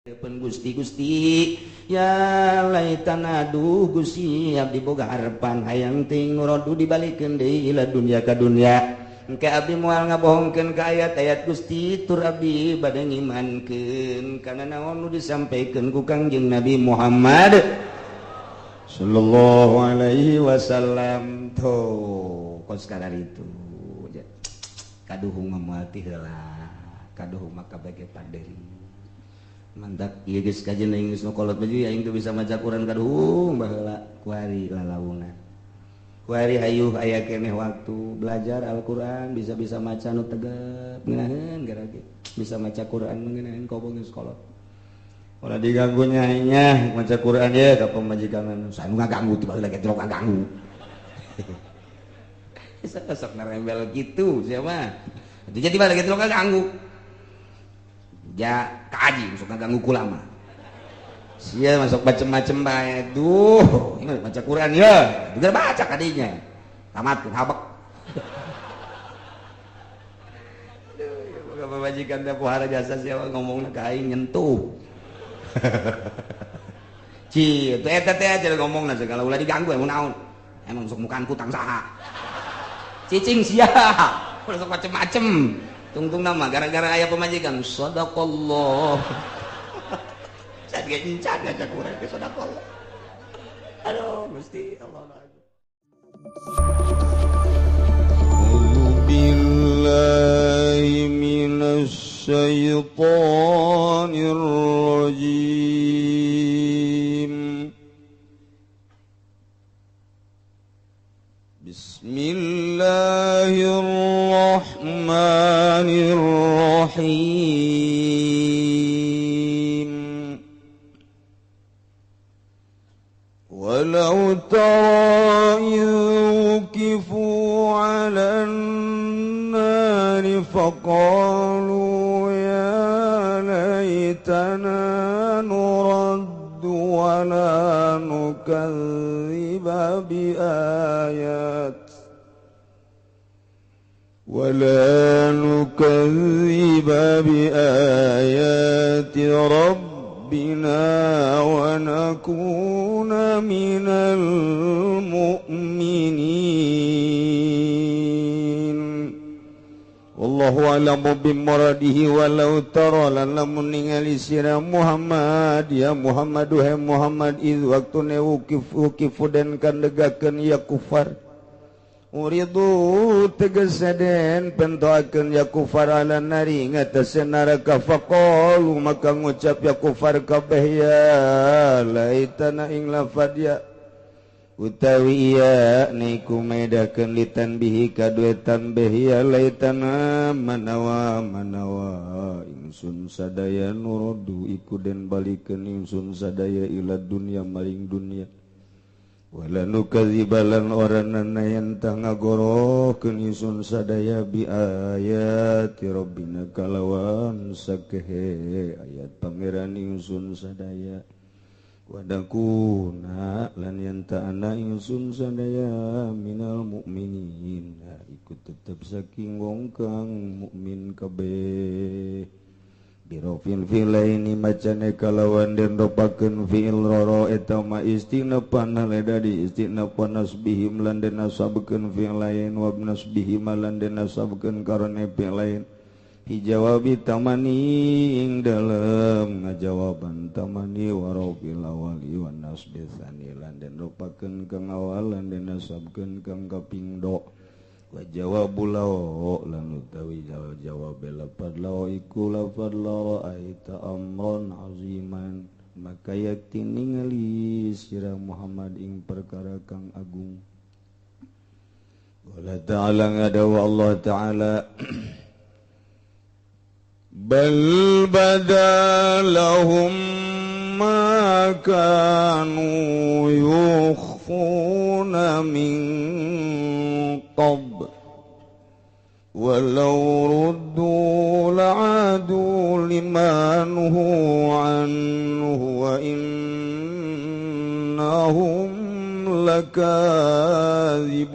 Gusti ya laitanaduh Gusti abdi boga harapan hayang ting nurodu dibalikeun deui ila dunya ka dunya engke abdi moal ngabohongkeun ka ayat-ayat Gusti tur abdi bade ngimankeun kana naon nu disampaikeun ku Kangjeng Nabi Muhammad sallallahu alaihi wasallam. Kos kadar itu kaduhung moal ti heula kaduhung maka bage paderi mantap ieu geus kajian geus nu kolot baju aing teu bisa maca Quran kaduhung baheula kuari lalaunan kuari hayuh aya keneh waktu belajar Al-Qur'an bisa-bisa maca nu tegep ngeunaheun garage bisa maca Quran ngeunaheun kobong geus kolot ulah diganggu nyai nya maca Quran ye ka pamajikan sanu ngaganggu teu baheula ge teu ngaganggu sok narembel kitu sia mah itu jadi baheula ge teu ngaganggu ja kaji masuk ngaganggu kulama sia masuk macem-macem bae duh ini baca Quran ya juga baca kadinya tamatkeun habek aduh bajikan teh pohara jasa sia ngomongna ka aing nyentuh ci teh eta teh aja ngomongna segala ulah diganggu emang naon emang sok mukaan kutang saha cicing sia ulah sok macem-macem tungtung nama gara-gara ayah pemajikan sadaqallah saya gencan aja kurang ke sadaqallah aduh Gusti Allah billahi minasy syaithanir rajim Bismillahirrahmanirrahim. Walau tara yuqifu 'alan nari faqalu ya laitana nuraddu wa la nukadziba bi ayat ولا نكذب بآيات ربنا ونكون من المؤمنين والله أعلم بمراده ولو ترى lamun ningali sira Muhammad ya Muhammad hai Muhammad iz waktune wukifu dan kandegakeun ya kufar uridu tegesaden pentoakeun ya kufar ala nari ngatasna neraka faqalu maka ngucap ya kufar kabeh ya laitana ing lafad ya utawi ya niku medakeun litanbihi kadue tanbih ya laitana manawa ingsun sadaya nurodu iku den balikeun ingsun sadaya ila dunya maring dunya wala nukadzibalan oranan yang ngagorokeun ingsun sadaya bi ayati rabbina kalawan sakehe ayat pangeran ingsun sadaya wadakuna lan yen ta'ana ingsun sadaya minal mukminin ikut tetep saking wong kang mukmin kabeh birofil filaini macane kalawan den ropakeun fiil roro eta ma istinafan leda di istinafan nasbihim lan den nasabkeun fiil lain wa nasbihim lan den nasabkeun karone fiil lain hijawabi tamani ing dalem ngajawaban tamani wa rofil awali wa nasbisani lan den ropakeun kang awal lan den nasabkeun kang kaping do wa jawabul law lan utawi jawab lafad law iku lafad law aita amron aziman maka yakti ningali sira Muhammad ing perkara kang agung wala ta'ala ngadawa Allah ta'ala bal badalahum ma kanu yukhfuna min qabl walau ruddu la'adu limanhu anhu wa innahum lakadzibun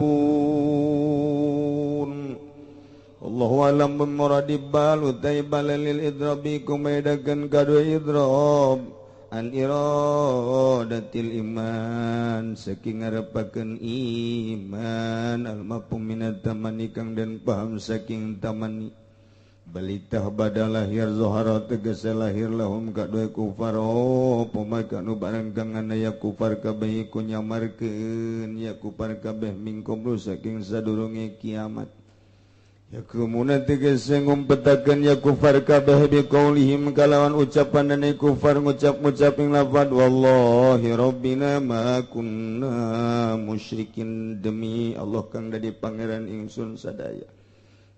wallahu alam bimuradibal utai balalil idrabi kumaidakan kadu idrab an iradatil iman saking ngarepakeun iman almafhum minat tamani kang dan paham saking tamani balitah badal lahir zohara tegese lahir lahum kadue kufar pemaka nu barang kang aya kufar kabeh ku nyamarkeun ya kufar kabeh mingkum saking sadurunge kiamat ya kumuna tegese ngumpetakeun ya kufar kabeh biqaulihim kalawan ucapan dene kufar ngucap-ngucap ing lafaz wallahi rabbina ma kunna musyrikin demi Allah kang dadi pangeran ingsun sadaya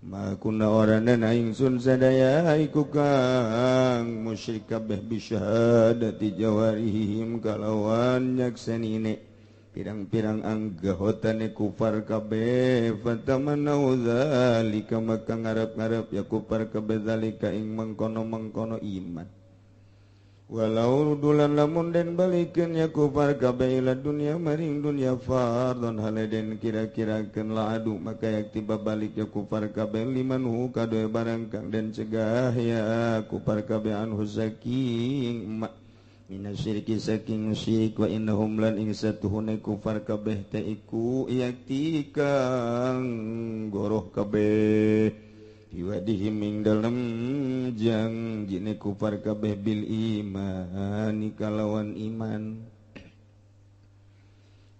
makuna orangna ingsun sadaya iku kang musyrik kabeh bisyahadati jawarihim kalawan nyaksanine pirang-pirang anggahotane kufar kabeh fatamannau zalika maka ngarep-ngarep ya kufar kabeh zalika ing mengkono-mengkono iman walau dulan lamun den balikeun ya kufar kabeh ila dunya maring dunya fardon haleden kira-kirakeun laadu maka yak tiba balik ya kufar kabeh liman hu kadoe barang kang den cegah ya kufar kabeh anhu saking minasyirki saking syirik wa innahum lan ing satuhune kufar kabeh ta iku yakti kang goroh kabeh diwadihim ing dalem jang jine kufar kabeh bil iman kalawan iman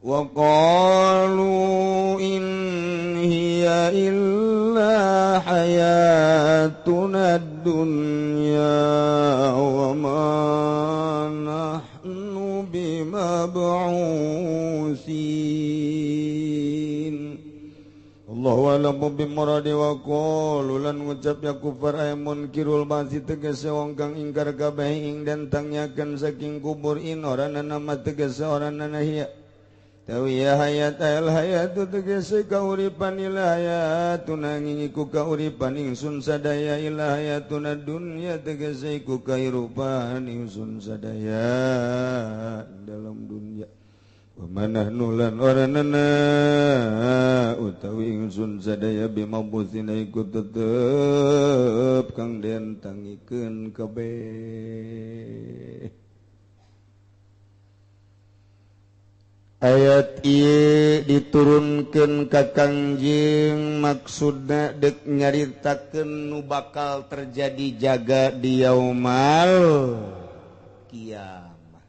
wa qalu in hiya illa hayatuna dunya wa ma nahnu bimab'usin Allahu a'lamu bimuradi wa qalu lan ngucap ya kufar ayamun kirul basi tegese wong kang ingkar kabeh ing dan tangyakeun saking kubur in orana nama tegese orana hiya tawi ya hayat al hayatu tegese kauripan ila hayatun angin iku kauripan ingsun sadaya ila hayatun dunya tegese iku kahirupan ingsun sadaya dalam dunya wa manahnu lan oranana utawi ingsun sadaya bimabusina iku tetep kang den tangikeun kabeh ayat ieu diturunkeun ka Kangjeng maksudna dek nyaritakeun nu bakal terjadi jaga di yaumal kiamat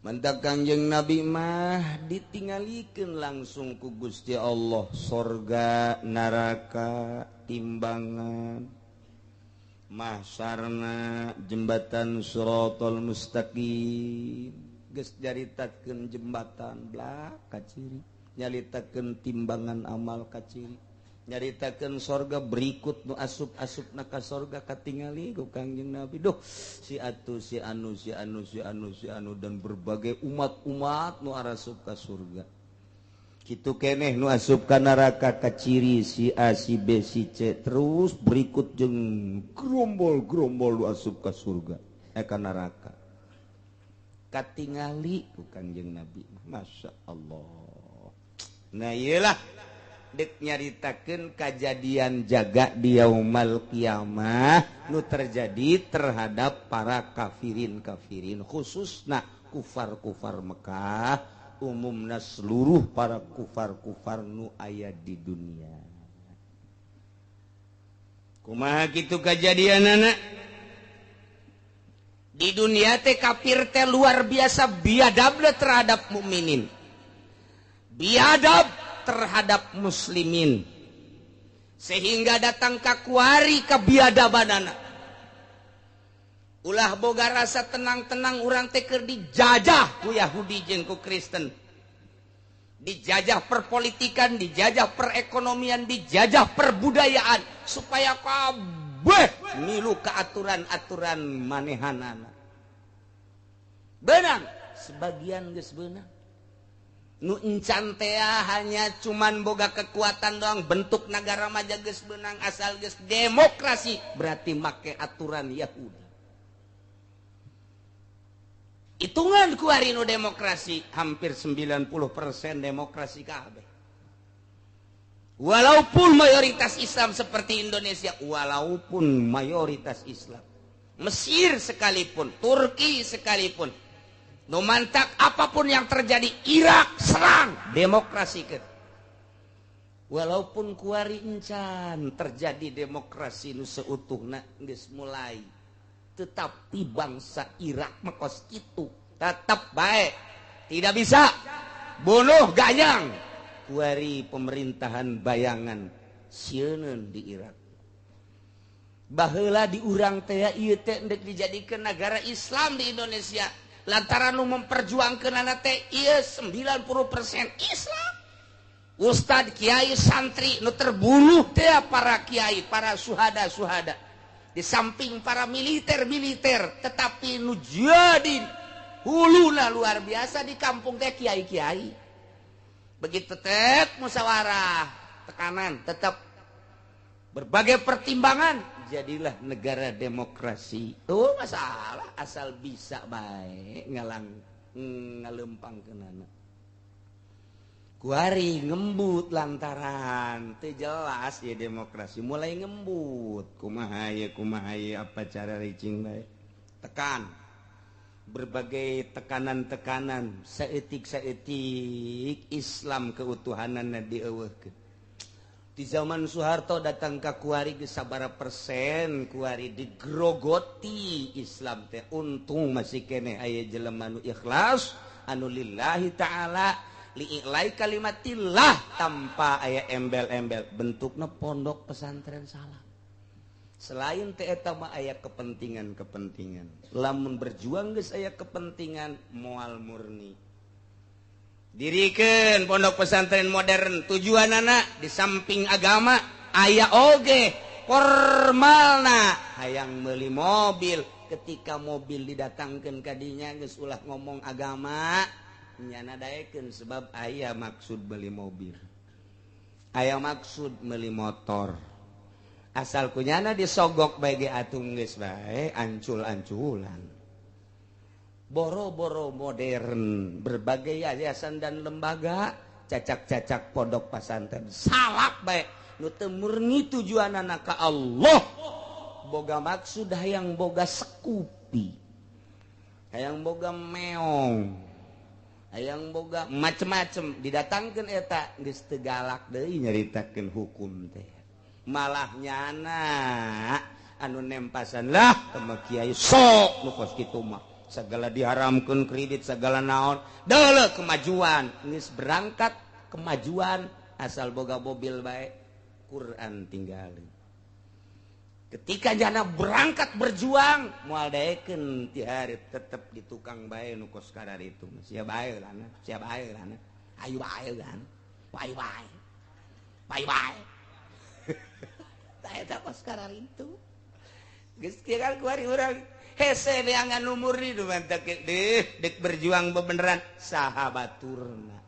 mantak Kangjeng Nabi mah ditinggalikeun langsung ku Gusti Allah sorga neraka timbangan mahsyarna jembatan Shiratal Mustaqim geus jaritakeun jembatan blah kaciri nyaritakeun timbangan amal kaciri nyaritakeun sorga berikut nu asup-asupna ka sorga katingali ku Kangjeng Nabi duh si anu dan berbagai umat-umat nu arasup ka surga kitu keneh nu asup ka neraka kaciri si A si B si C terus berikut jeung gerombol-gerombol nu asup ka surga ka neraka katingali ku Kangjeng Nabi masya Allah nah iyalah dek nyaritakeun kajadian jaga di yaumal kiamah nu terjadi terhadap para kafirin khususna kufar Mekah umumna seluruh para kufar nu aya di dunia kumaha kitu kajadianana di dunia teh kafir teh luar biasa biadabna terhadap mukminin biadab terhadap muslimin sehingga datang kakuari kebiadabanana ulah boga rasa tenang-tenang urang teh keur dijajah ku Yahudi jeung ku Kristen dijajah perpolitikan dijajah perekonomian dijajah perbudayaan supaya kabeh milu ka aturan-aturan manehanana beunang sebagian geus beunang nu encan teh hanya cuman boga kekuatan doang bentuk negara mah geus beunang asal geus demokrasi berarti make aturan Yahudi hitungan ku hari nu demokrasi hampir 90% demokrasi kabeh Walaupun mayoritas Islam seperti Indonesia, walaupun mayoritas Islam, Mesir sekalipun, Turki sekalipun, nu mantak apapun yang terjadi, Irak serang demokrasi ke. Walaupun kuari encan terjadi demokrasi nu seutuhna geus mulai, tetapi bangsa Irak makos kitu tetap baik, tidak bisa bunuh gayang kuari pemerintahan bayangan sieun di Irak. Baheula di urang teh ieu teh endek dijadikeun negara Islam di Indonesia lantaran nu memperjuangkeunana teh ieu 90% Islam. Ustad, kiai, santri nu terbunuh teh para kiai, para suhada di samping para militer tetapi nu jadi huluna luar biasa di kampung teh kiai. Begitu teh musyawarah tekanan tetap berbagai pertimbangan jadilah negara demokrasi. Tuh masalah asal bisa baik ngalempangkeunana. Kuari ngembut lantaran teu jelas ya demokrasi mulai ngembut. Kumaha ye apa cara ricing bae. Tekan berbagai tekanan saeutik Islam keutuhanana dieuweuhkeun. Di zaman Soeharto datang ka kuari geus sabaraha persen kuari digrogoti Islam teh. Untung masih keneh aya jelema nu ikhlas anu lillahi taala li'ilai kalimatillah tanpa aya embel-embel bentukna pondok pesantren salam. Selain teh eta mah aya kepentingan. Lamun berjuang geus aya kepentingan moal murni. Dirikeun pondok pesantren modern tujuanana di samping agama aya oge formalna hayang meuli mobil. Ketika mobil didatangkeun ka dinya geus ulah ngomong agama nyana daekeun sebab aya maksud beli mobil, aya maksud beli motor. Asal kunyana disogok bae ge atung geus bae ancul-anculan. Boro-boro modern, berbagai yayasan dan lembaga cacak-cacak pondok pesantren salak bae nu teu murni tujuanana ka Allah. Boga maksud hayang boga sekupi, hayang boga meong, hayang boga macem-macem didatangkeun eta geus teu galak deui nyaritakeun hukum teh. Malah nyana anu nempasan lah teu kiai sok nu kos kitu mah sagala diharamkeun kredit sagala naon deuleu kemajuan geus berangkat kemajuan asal boga mobil bae Quran tinggalin. Ketika jana berangkat berjuang moal daekeun ti hari tetep di tukang bae nu kos kadar itu. Sia bae lah, ayo bae kan. Bye. Tah eta kos kadar itu. Geus kieu kan kuari urang hese neangan umur ni nu mantak dek berjuang bebeneran sahabaturna.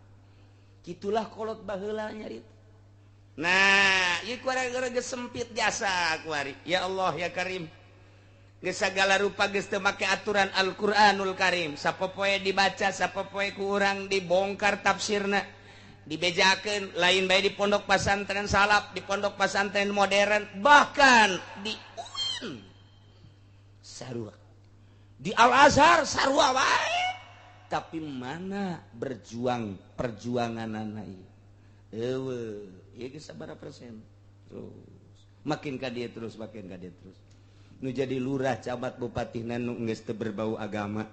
Kitulah kolot baheula nyarita. Nah, ieu kuari geus sempit jasa kuari. Ya Allah ya Karim. Geus sagala rupa geus teu make aturan Al-Qur'anul Karim. Sapopoe dibaca, sapopoe ku urang dibongkar tafsirna. Dibejakeun lain bae di pondok pesantren salaf, di pondok pesantren modern, bahkan di UIN sarua. Di Al-Azhar sarua wae. Tapi mana perjuanganana ieu? Eueuh. Ya sabaraha persen terus makin ka dieu terus nu jadi lurah camat bupatina nu geus teu berbau agama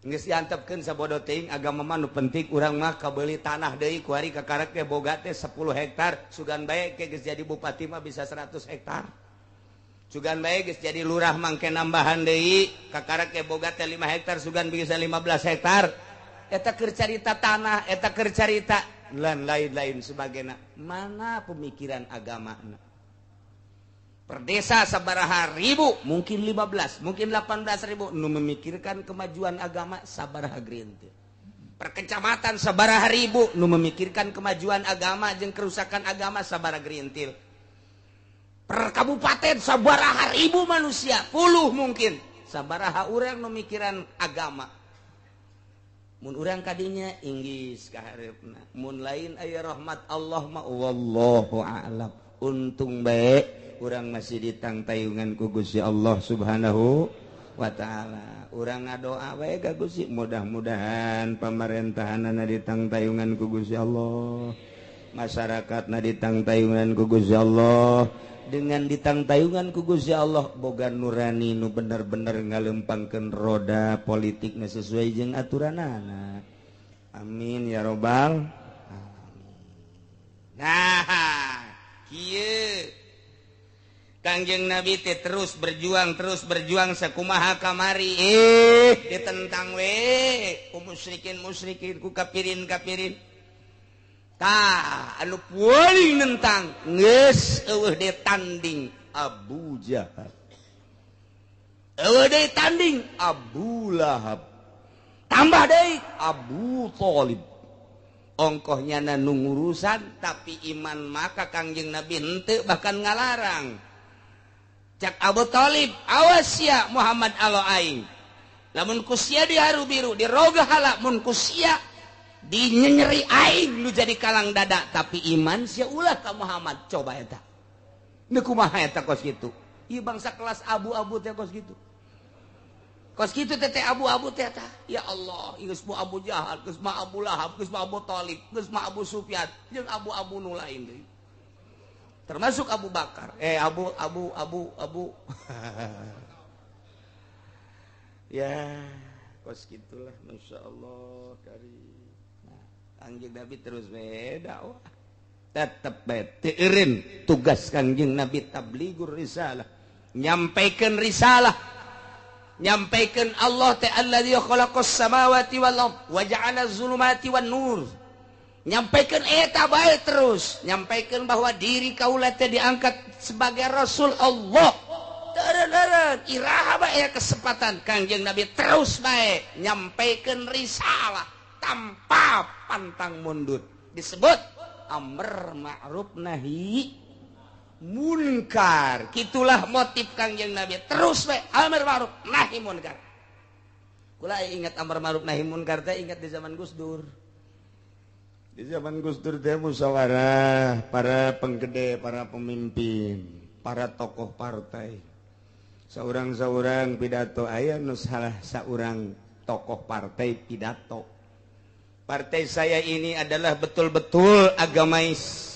geus diantepkeun sabodo teuing agama mah nu penting urang mah kabeuli tanah deui kuari kakarek teh boga teh 10 hektar sugan bae ke geus jadi bupati mah bisa 100 hektar sugan bae geus jadi lurah mangke nambahan deui kakarek teh boga teh 5 hektar sugan bisa 15 hektar eta keur carita tanah eta keur carita lan lain-lain sebagainya. Mana pemikiran agamana? Per desa sabaraha ribu, mungkin 15, mungkin 18 ribu nu memikirkan kemajuan agama sabaraha gerintir. Per kecamatan sabaraha ribu nu memikirkan kemajuan agama jeung kerusakan agama sabaraha gerintir. Per kabupaten sabaraha ribu manusia, puluh mungkin sabaraha urang nu mikiran agama. mun urang kadinya inggis kaharepna mun lain aya rahmat Allah mah wallahu a'lam untung bae urang masih ditangtayungan ku Gusti Allah Subhanahu wa ta'ala urang ngadoa bae ka Gusti mudah-mudahan pamerintahanna ditangtayungan ku Gusti Allah masyarakatna ditangtayungan ku Gusti Allah dengan ditangtayungan ku Gusti Allah boga nurani nu bener-bener ngalempangkeun roda politikna sesuai jeung aturanana amin ya robbal alamin. Nah kieu Kangjeng Nabi teh terus berjuang sakumaha kamari ditentang we ku musyrikin ku kafirin anu paling nentang geus eueuh de tanding Abu Jahal eueuh de tanding Abu Lahab tambah deui Abu Thalib ongkohnya nu ngurusan tapi iman maka Kangjeng Nabi henteu bahkan ngalarang cak Abu Thalib awas ya Muhammad alo aing lamun ku sia diharu biru diroga hala mun ku sia dinyeri aing lu jadi kalang dada tapi iman sia ulah ka Muhammad coba eta nu kumaha eta kos kitu ieu bangsa kelas abu-abu teh kos kitu teh abu-abu teh eta ya Allah geus mu Abu Jahal geus mah Abu Lahab geus mah Abu Thalib geus mah Abu Sufyan jeung abu-abu nu lain deui termasuk Abu Bakar abu ya kos gitulah masyaallah karim. Kangjeng Nabi terus dakwah tetep bae teu eureun tugas Kangjeng Nabi tablighur risalah nyampaikeun risalah nyampaikeun Allah ta allazi khalaqas samawati wal ard wa ja'ala az-zulumati wan nur nyampaikeun eta bae terus nyampaikeun bahwa diri kaula teh diangkat sebagai rasul Allah teureun iraha bae kesempatan Kangjeng Nabi terus bae nyampaikeun risalah tanpa pantang mundur disebut amr ma'ruf nahi munkar gitulah motif Kangjeng Nabi terus we amr ma'ruf nahi munkar kula ingat amr ma'ruf nahi munkar teh ingat di zaman Gus Dur teh musyawarah para penggede para pemimpin para tokoh partai saurang-saurang pidato aya nu salah saurang tokoh partai pidato partai saya ini adalah betul-betul agamais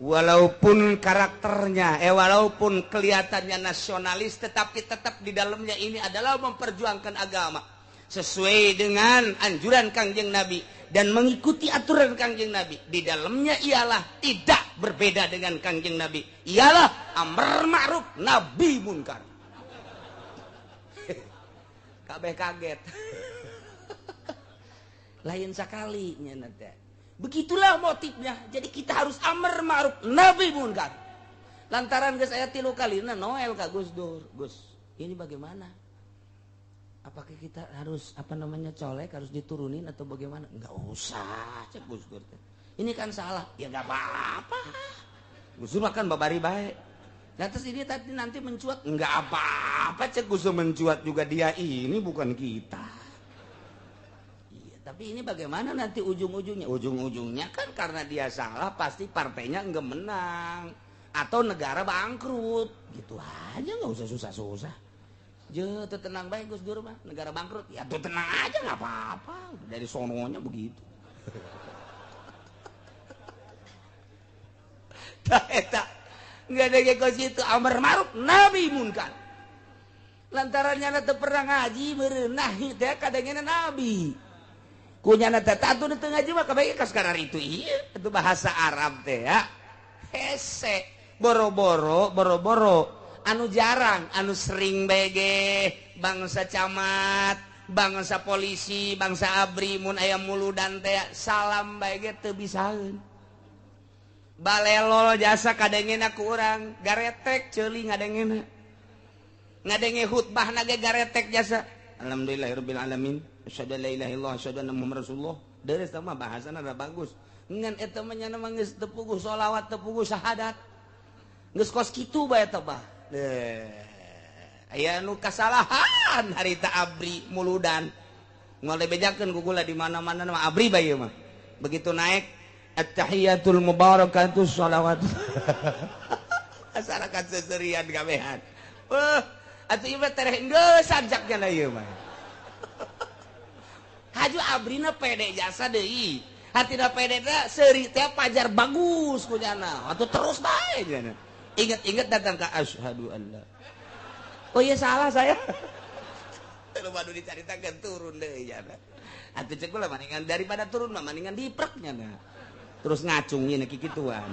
walaupun karakternya walaupun kelihatannya nasionalis tetapi tetap di dalamnya ini adalah memperjuangkan agama sesuai dengan anjuran Kangjeng Nabi dan mengikuti aturan Kangjeng Nabi di dalamnya ialah tidak berbeda dengan Kangjeng Nabi ialah amr ma'ruf nahi munkar kabeh kaget lain sekali nyanata. Begitulah motifnya. Jadi kita harus amr ma'ruf nahi munkar. Lantaran geus aya 3 kalina Noel ka Gus Dur. Gus, ini bagaimana? Apakah kita harus colek harus diturunin atau bagaimana? Enggak usah, cek Gus Dur. Ini kan salah. Ya enggak apa-apa. Gus Dur makan babari bae. Nah terus ini tadi nanti mencuat, enggak apa-apa cek Gus Dur mencuat juga dia ini bukan kita. Tapi ini bagaimana nanti ujung-ujungnya? Ujung-ujungnya kan karena dia salah pasti partainya enggak menang atau negara bangkrut. Gitu aja nggak usah susah-susah. Je tenang baik Gus Dur mah negara bangkrut ya tuh tenang aja nggak apa-apa dari sononya begitu. Tak nggak ada kayak situ amar ma'ruf nahi munkar. Lantarannya nanti pernah ngaji merenahi teh kadangnya Nabi. Kunyana teh tatu di tengah ngaji mah kabeh ka sekarang itu itu bahasa Arab teh ya. Hese boro-boro anu jarang anu sering bege bangsa camat bangsa polisi bangsa abri mun aya muludan teh salam bege teu bisaeun balelol jasa kadengena ku urang garetek ceuling ngadenge khutbahna ge garetek jasa alhamdulillahirabbil alamin asyhadu an la ilaha illallah asyhadu anna muhammadar rasulullah deres mah bahasana da bagus ngan eta mah nya geus teu puguh sholawat teu puguh syahadat geus kos kitu bae eta bah aya nu kasalahan harita abri muludan mulai bejakeun gugula di mana-mana mah abri bae mah. Begitu naik at-tahiyatul mubarakatus shalawat. Asarakan seserian gawean. Atuh ieu mah tereh geus sajakna ieu mah. Haju abrina pede jasa deui. Hatina pede teh seuri teh pajar bagus punyana. Atuh terus bae cenah. Ingat-ingat datang ke asyhadu alla. Oh iya salah saya. Lu baru dicaritakeun turun deui cenah. Atuh ceuk lah maningan daripada turun mah maningan diprek nya. Terus ngacungin kikituan.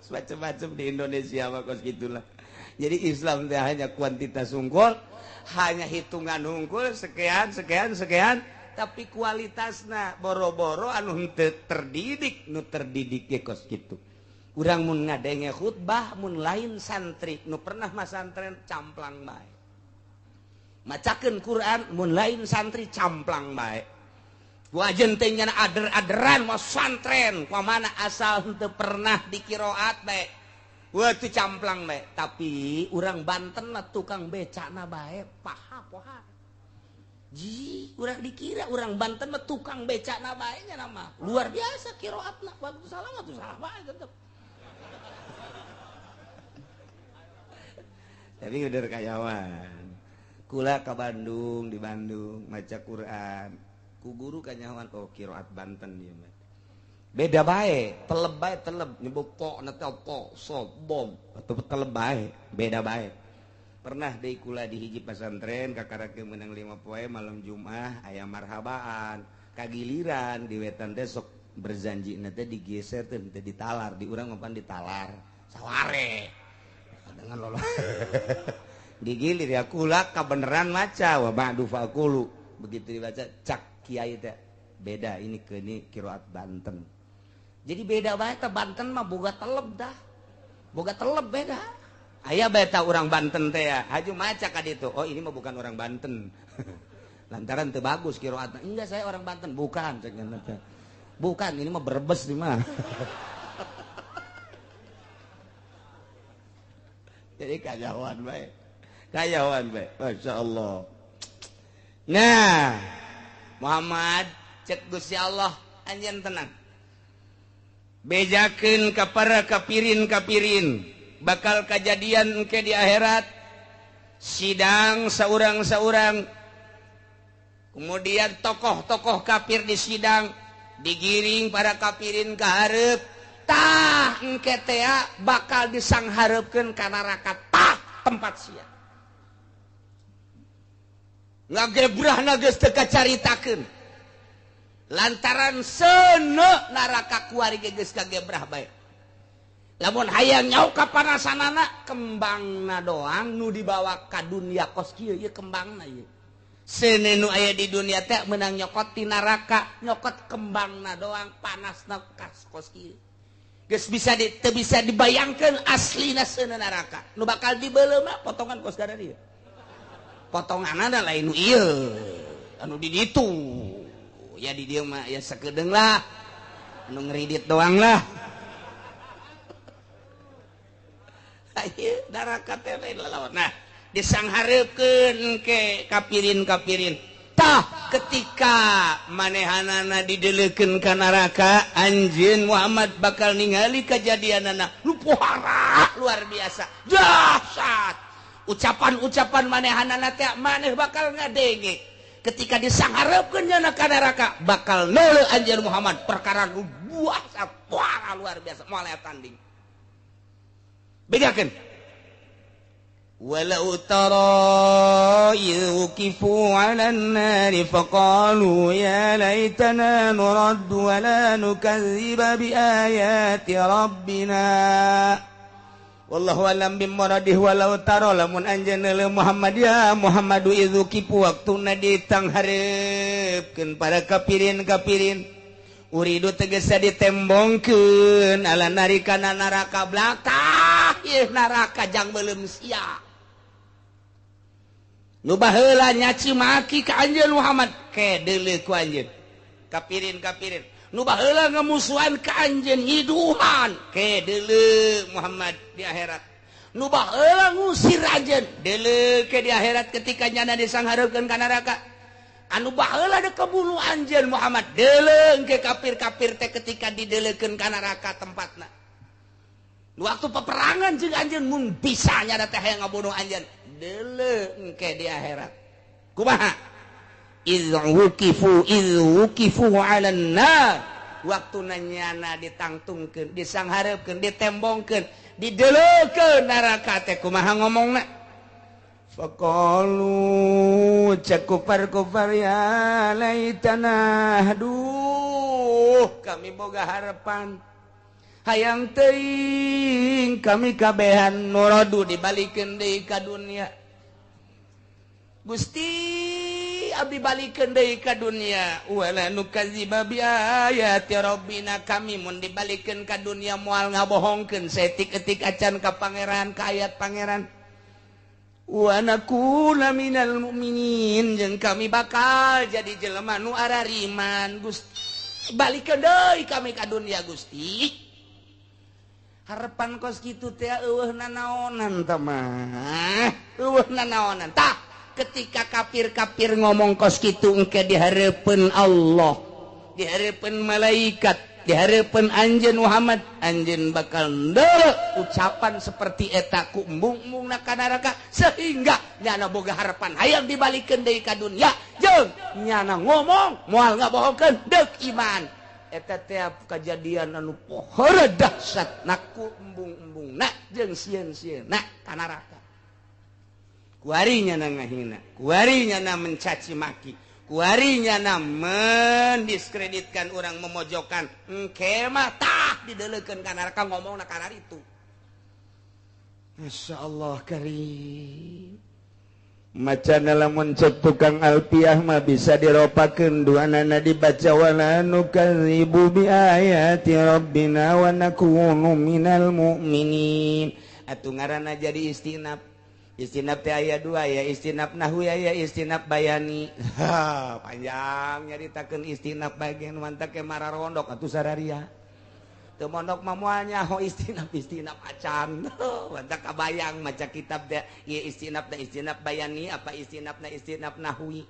Macam-macam di Indonesia mah kos gitulah. Jadi Islam teh hanya kuantitas unggul, hanya hitungan unggul sekian, tapi kualitasna boro-boro anu henteu terdidik, nu terdidik ge kos kitu. Urang mun ngadenge khutbah mun lain santri nu pernah masantren camplang bae. Macakeun Quran mun lain santri camplang bae. Wajen teh nyana ader-aderan mau santren, pamana asal henteu pernah dikiroat bae. Wah tu camplang bae, tapi urang Banten mah tukang becana bae, poha. Ji, urang dikira urang Banten mah tukang becana bae nya nama. Luar biasa kiroatna, waktu salah mah tuh salah bae tetep. Tapi udah kayawan. Kula ke Bandung, di Bandung maca Quran. Ku guru kanyawan oh kiroat Banten dia mah. Beda bae, teleb nyebut po na teh po so bom atau teleb bae, beda bae. Pernah deui kula di hiji pesantren kakarakeun meunang 5 poe malam Jumat aya marhabaan, kagiliran di wetan teh sok berjanjina teh digeser teh teu ditalar, di urang mah pan ditalar. Saware. Dengan lolos. Digilir ya kula kabeneran maca wa ba'du faqulu. Begitu dibaca cak kiai teh beda ini ke ini kiroat Banten. Jadi beda bae teh Banten mah boga teleb dah. Boga teleb beda. Aya bae tah urang Banten teh ya. Haju maca ka ditu. Oh ini mah bukan orang Banten. Lantaran teu bagus kiroatna. Enggak saya orang Banten. Bukan cek teh. Bukan ini mah Brebes di mah. Jadi kayawan bae. Kayawan bae. Masyaallah. Nah, Muhammad cek Gusti Allah anjeun tenang. Bejakeun ka para kapirin bakal kejadian engke di akhirat sidang saurang-saurang. Kemudian tokoh-tokoh kafir di sidang digiring para kapirin ka hareup. Tah engke teh bakal disanghareupeun ka neraka tah tempat sia. Ngagebrahna geus teu kacaritakeun. Lantaran seuneu neraka kuari geus kagebrah bae. Lamun hayang nyaho kapanasanana kembangna doang nu dibawa ka dunia kos kieu ieu kembangna ieu. Seuneu nu aya di dunia teh meunang nyokot ti neraka, nyokot kembangna doang panasna kos kieu. Geus teu bisa dibayangkeun aslina seuneu neraka. Nu bakal dibeuleuh mah potongan kos gara dieu. Potonganna lain nu ieu anu di ditu ya di dieu mah ya sakedeung lah anu ngeridit doang lah. Ayo neraka teh lain lalawan. Nah disanghareukeun ke kapirin tah ketika manehanana dideleukeun ka neraka anjeun Muhammad bakal ningali kajadianana nu pohara luar biasa dahsyat. Ucapan-ucapan manehanana teh maneh bakal ngadenge ketika disanghareupeun nya ka neraka bakal neuleuh anjeun Muhammad perkara nu buah satwara luar biasa moal tanding. Bedakeun walau tara yuqifu 'alan nari faqalu ya laitana nuraddu wa la nukadziba bi ayati rabbina. Wallahu alam bimuradih walau taro lamun anjeun leuleuh Muhammad ya Muhammadu idzu kipu waktuna ditanghareupeun para kapirin uridu tegesa ditembongkeun ala nari kana neraka blakah ieu neraka jang beuleum sia nu baheula nyaci maki ka anjeun Muhammad ke deuleuh ku anjeun kapirin nu baheula ngamusuhan ka anjeun nyiduhan ke deuleuh Muhammad di akhirat nu baheula ngusir anjeun deuleu ke di akhirat ketika nyana disanghareukeun ka neraka anu baheula da kebunuh anjeun Muhammad deuleu ke kafir-kafir teh ketika dideuleukeun ka neraka tempatna waktu peperangan jeung anjeun mun bisa nyana teh hayang ngabunuh anjeun deuleu ke di akhirat kumaha iz wuqifu 'alan nar waktu nanyana ditangtungkeun disanghareukeun ditembongkeun dideleukeun neraka teh kumaha ngomongna faqalu cakufar ya laitana aduh kami boga harapan hayang teuing kami kabehan nuradu dibalikeun deui ka dunia Gusti abdi balikeun deui ka dunia wala nukadziba bi ayati rabbina kami mun dibalikeun ka dunia moal ngabohongkeun saeutik-eutik acan ka pangeran ka ayat pangeran wa nakuna minal mu'minin jeung kami bakal jadi jelema nu arariman Gusti balikeun deui kami ka dunia Gusti harapan kos kitu teh eueuh nanaonan tah mah eueuh nanaonan tah ketika kafir-kafir ngomong kos kitu engke di hareupeun Allah di hareupeun malaikat di hareupeun anjeun Muhammad anjeun bakal ndeuleu ucapan seperti eta ku embung-embungna ka neraka sehingga nyana boga harapan hayang dibalikeun deui ka dunya jeung nyana ngomong moal ngabohongkeun deuk iman eta teh kajadian anu pohara dahsyatna ku embung-embungna jeung sieun-sieunna ka neraka kuarinya na ngahina, kuarinya na mencaci maki, kuarinya na mendiskreditkan orang memojokkan, engke mah tah dideleukeun ka neraka ngomongna kana itu. Masya Allah karim. Macana lamun cek tukang alpiah mah bisa diropakeun duanana dibaca wala nukadzibu bi ayati rabbina wa nakunu minal mu'minin. Atuh ngaranna jadi istinab. Istinab teh aya dua ya istinab nahwi aya istinab bayani. Panjang nyaritakeun istinab bagian mantap ke mararondok atuh sararia. Teu mondok mah moal nyaho istinab acan. Mantap kabayang maca kitab teh ieu istinab bayani apa istinab nahwi.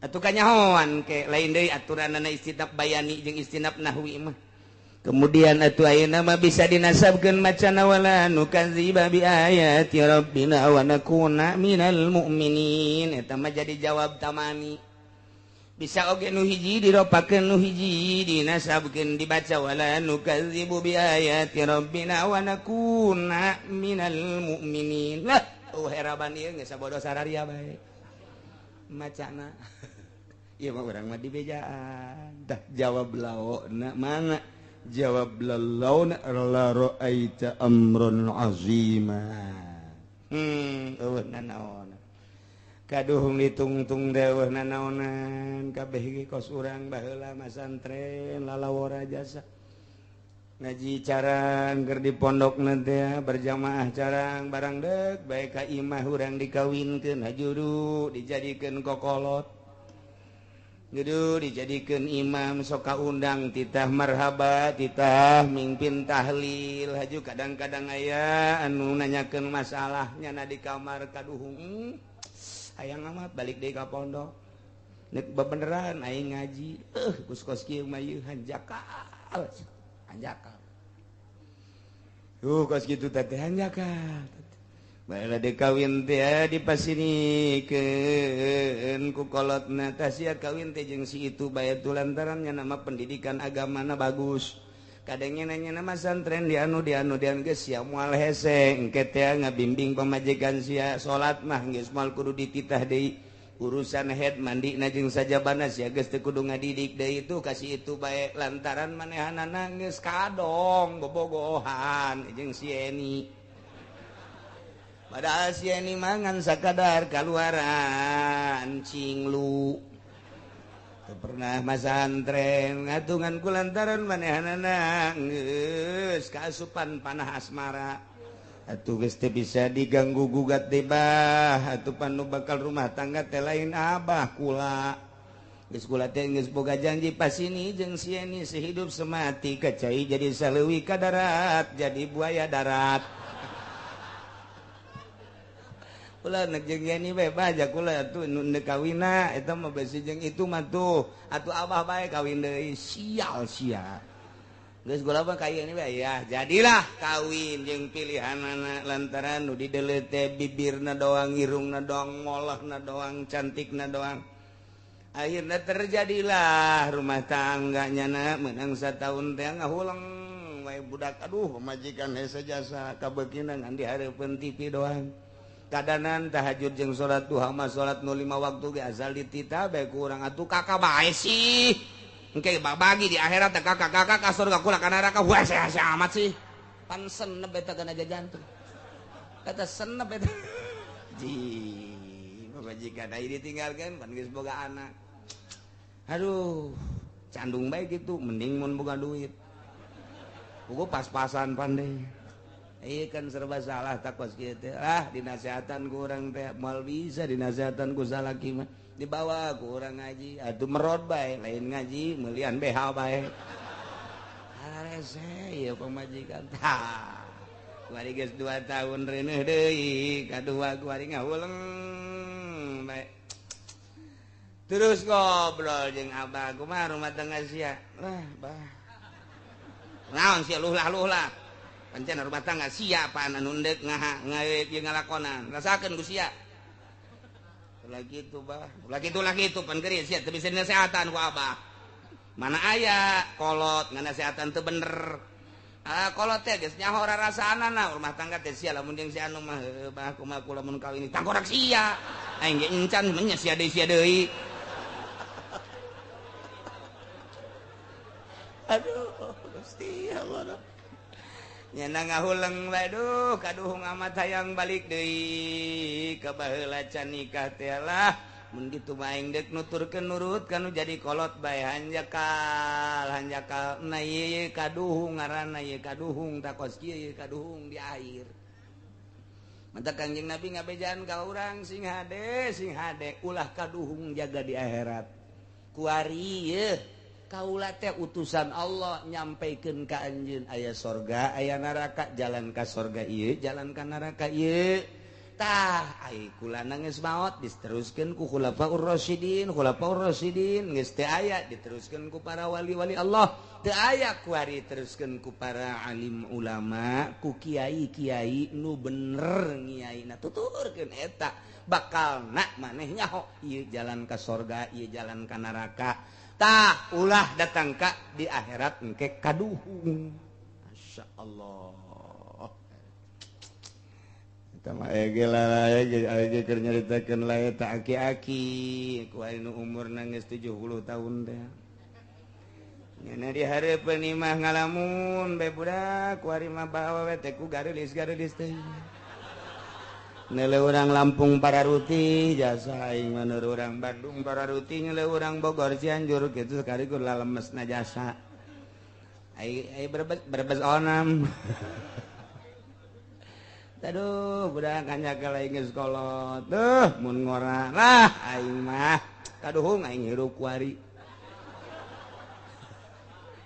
Atuh kanyahoan ke lain deui aturanna istinab bayani jeung istinab nahwi mah. Kemudian atuh ayeuna mah bisa dinasabkeun macana wala nukadziba bi ayati rabbina wa nakuna minal mu'minin eta mah jadi jawab tamani bisa oge nu hiji diropakeun nu hiji dinasabkeun dibaca wala nukadzibu bi ayati rabbina wa nakuna minal mu'minin lah heraban ieu geus sabodo sararia bae macana ieu mah urang mah dibejaan tah jawab laona mana jawab lallauna la ra'aita amrun azima eueuh nanaonan kaduhung ditungtung deueuh nanaonan kabeh ge kos urang baheula masantren lalawara jasa ngaji carang keur di pondokna teh berjamaah carang barang deuk bae ka imah urang dikawinkeun hajudu dijadikeun kokolot Gudu dijadikan imam soka undang titah marhaba titah mimpin tahlil haju kadang-kadang aya anu nanyakeun masalahnya na di kamar kaduhung hayang amat balik deui ka pondok nek bebeneran aing ngaji kos kieu mah ieu hanjakal kos kitu teh hanjakal baiklah dikawin teh dipasinikeun ku kolotna tah sia kawin teh jeung si itu bae tu lantarannya nama pendidikan agamana bagus kadangnya nanya nama santren di anu geus sia moal hese engke teh ngabimbing pamajikan sia salat mah geus moal kudu dititah deui urusan head mandina jeung sajabana sia geus teu kudu ngadidik deui itu kasih itu bae lantaran manehanana geus kadong bobogohan jeung si Eni padahal si ini mangan sakadar kaluaran cinglu teu pernah masantren ngatungan kulantaran manehanana geus kaasupan panah asmara atuh geus teu bisa diganggu gugat deui bah atuh panu bakal rumah tangga teh lain abah kula geus kula teh geus boga janji pasini jeung si ini sehidup semati kacai jadi saleuwi ka darat jadi buaya darat ulah nek jeung yani bae baja kula atuh nu kawina eta mah besi jeung itu mah tuh atuh abah bae kawin deui sial sia geus kula mah kaya ini bae ya jadilah kawin jeung pilihanana lantaran nu dideuleuh teh bibirna doang irungna doang ngolehna doang cantikna doang akhirnya terjadilah rumah tangga nyana menang setahun teh ngahulang wae budak aduh majikan hese jasa kabeukeuna ngan dihareupeun TV doang kadanan tahajud jeung salat duha mah salat nu 5 waktu ge asal ditita bae ku urang atuh kakak bae sih engke bagi di akhirat teh kakak ka surga kula ka neraka wah sia amat sih pan senep eta kana jantung kata senep eta ji majikan ai ditinggalkeun pan geus boga anak aduh candung bae gitu mending mun boga duit puguh pas-pasan pandai iya kan serba salah takos kieu teh dinasehatan ku urang teh moal bisa dinasehatan ku salaki mah dibawa ku urang ngaji atuh merod bae lain ngaji meulian BH bae rese ieu pamajikan tah kuari geus 2 tahun reuneuh deui kadua kuari ngahuleng bae terus ngobrol jeung abah kumaha rumah tangga sia bah naon sia luhlah pancen rumah tangga sia pan anu endek ngawe ieu ngalakonan rasakeun ku sia ulah kitu bah ulah kitu pan geureun sia teu bisa nasehatan ku abah mana aya kolot nganasehatan teu bener kolot teh geus nyaho rarasanana rumah tangga teh sia lamun jeung si anu mah bah kumaha kula mun kawin tangkorak sia aing ge encan menya sia deui aduh Gusti Allah nyana ngahuleng bae duh kaduhung amat hayang balik deui ka baheula can nikah teh lah mun kitu mah aing deuk nuturkeun nurut kanu jadi kolot bae hanjakal na ieu kaduhung ngaranna ieu kaduhung takos kieu kaduhung di air mata Kangjeng Nabi ngabejaan ka urang sing hade ulah kaduhung jaga di akhirat kuari ieu kaula teh utusan Allah nyampaikeun ka anjeun aya sorga aya neraka jalan ka sorga ieu jalan ka neraka ieu tah ai kulana geus maot diteruskeun ku khulafaur rasyidin geus teu aya diteruskeun ku para wali-wali Allah teu aya kuari teruskeun ku para alim ulama ku kiai-kiai nu bener ngiaina tuturkeun eta bakalna maneh nyaho ieu jalan ka sorga ieu jalan ka neraka tah ulah datang ka di akhirat engke kaduhung masyaallah eta mah ege lah ege keur nyaritakeun la eta aki-aki ku anu umurna geus 70 tahun teh nyana di hareupeun imah ngalamun bae budak kuari mah bawa teh ku garelis teh nele urang Lampung Pararuti jasa aing maneur urang Bandung Pararuti nele urang Bogor Cianjur kitu sekaligus lalemesna jasa ai Brebes onam aduh budak kanjakal aing geus kolot mun ngora lah aing mah kaduhung aing hirup kuari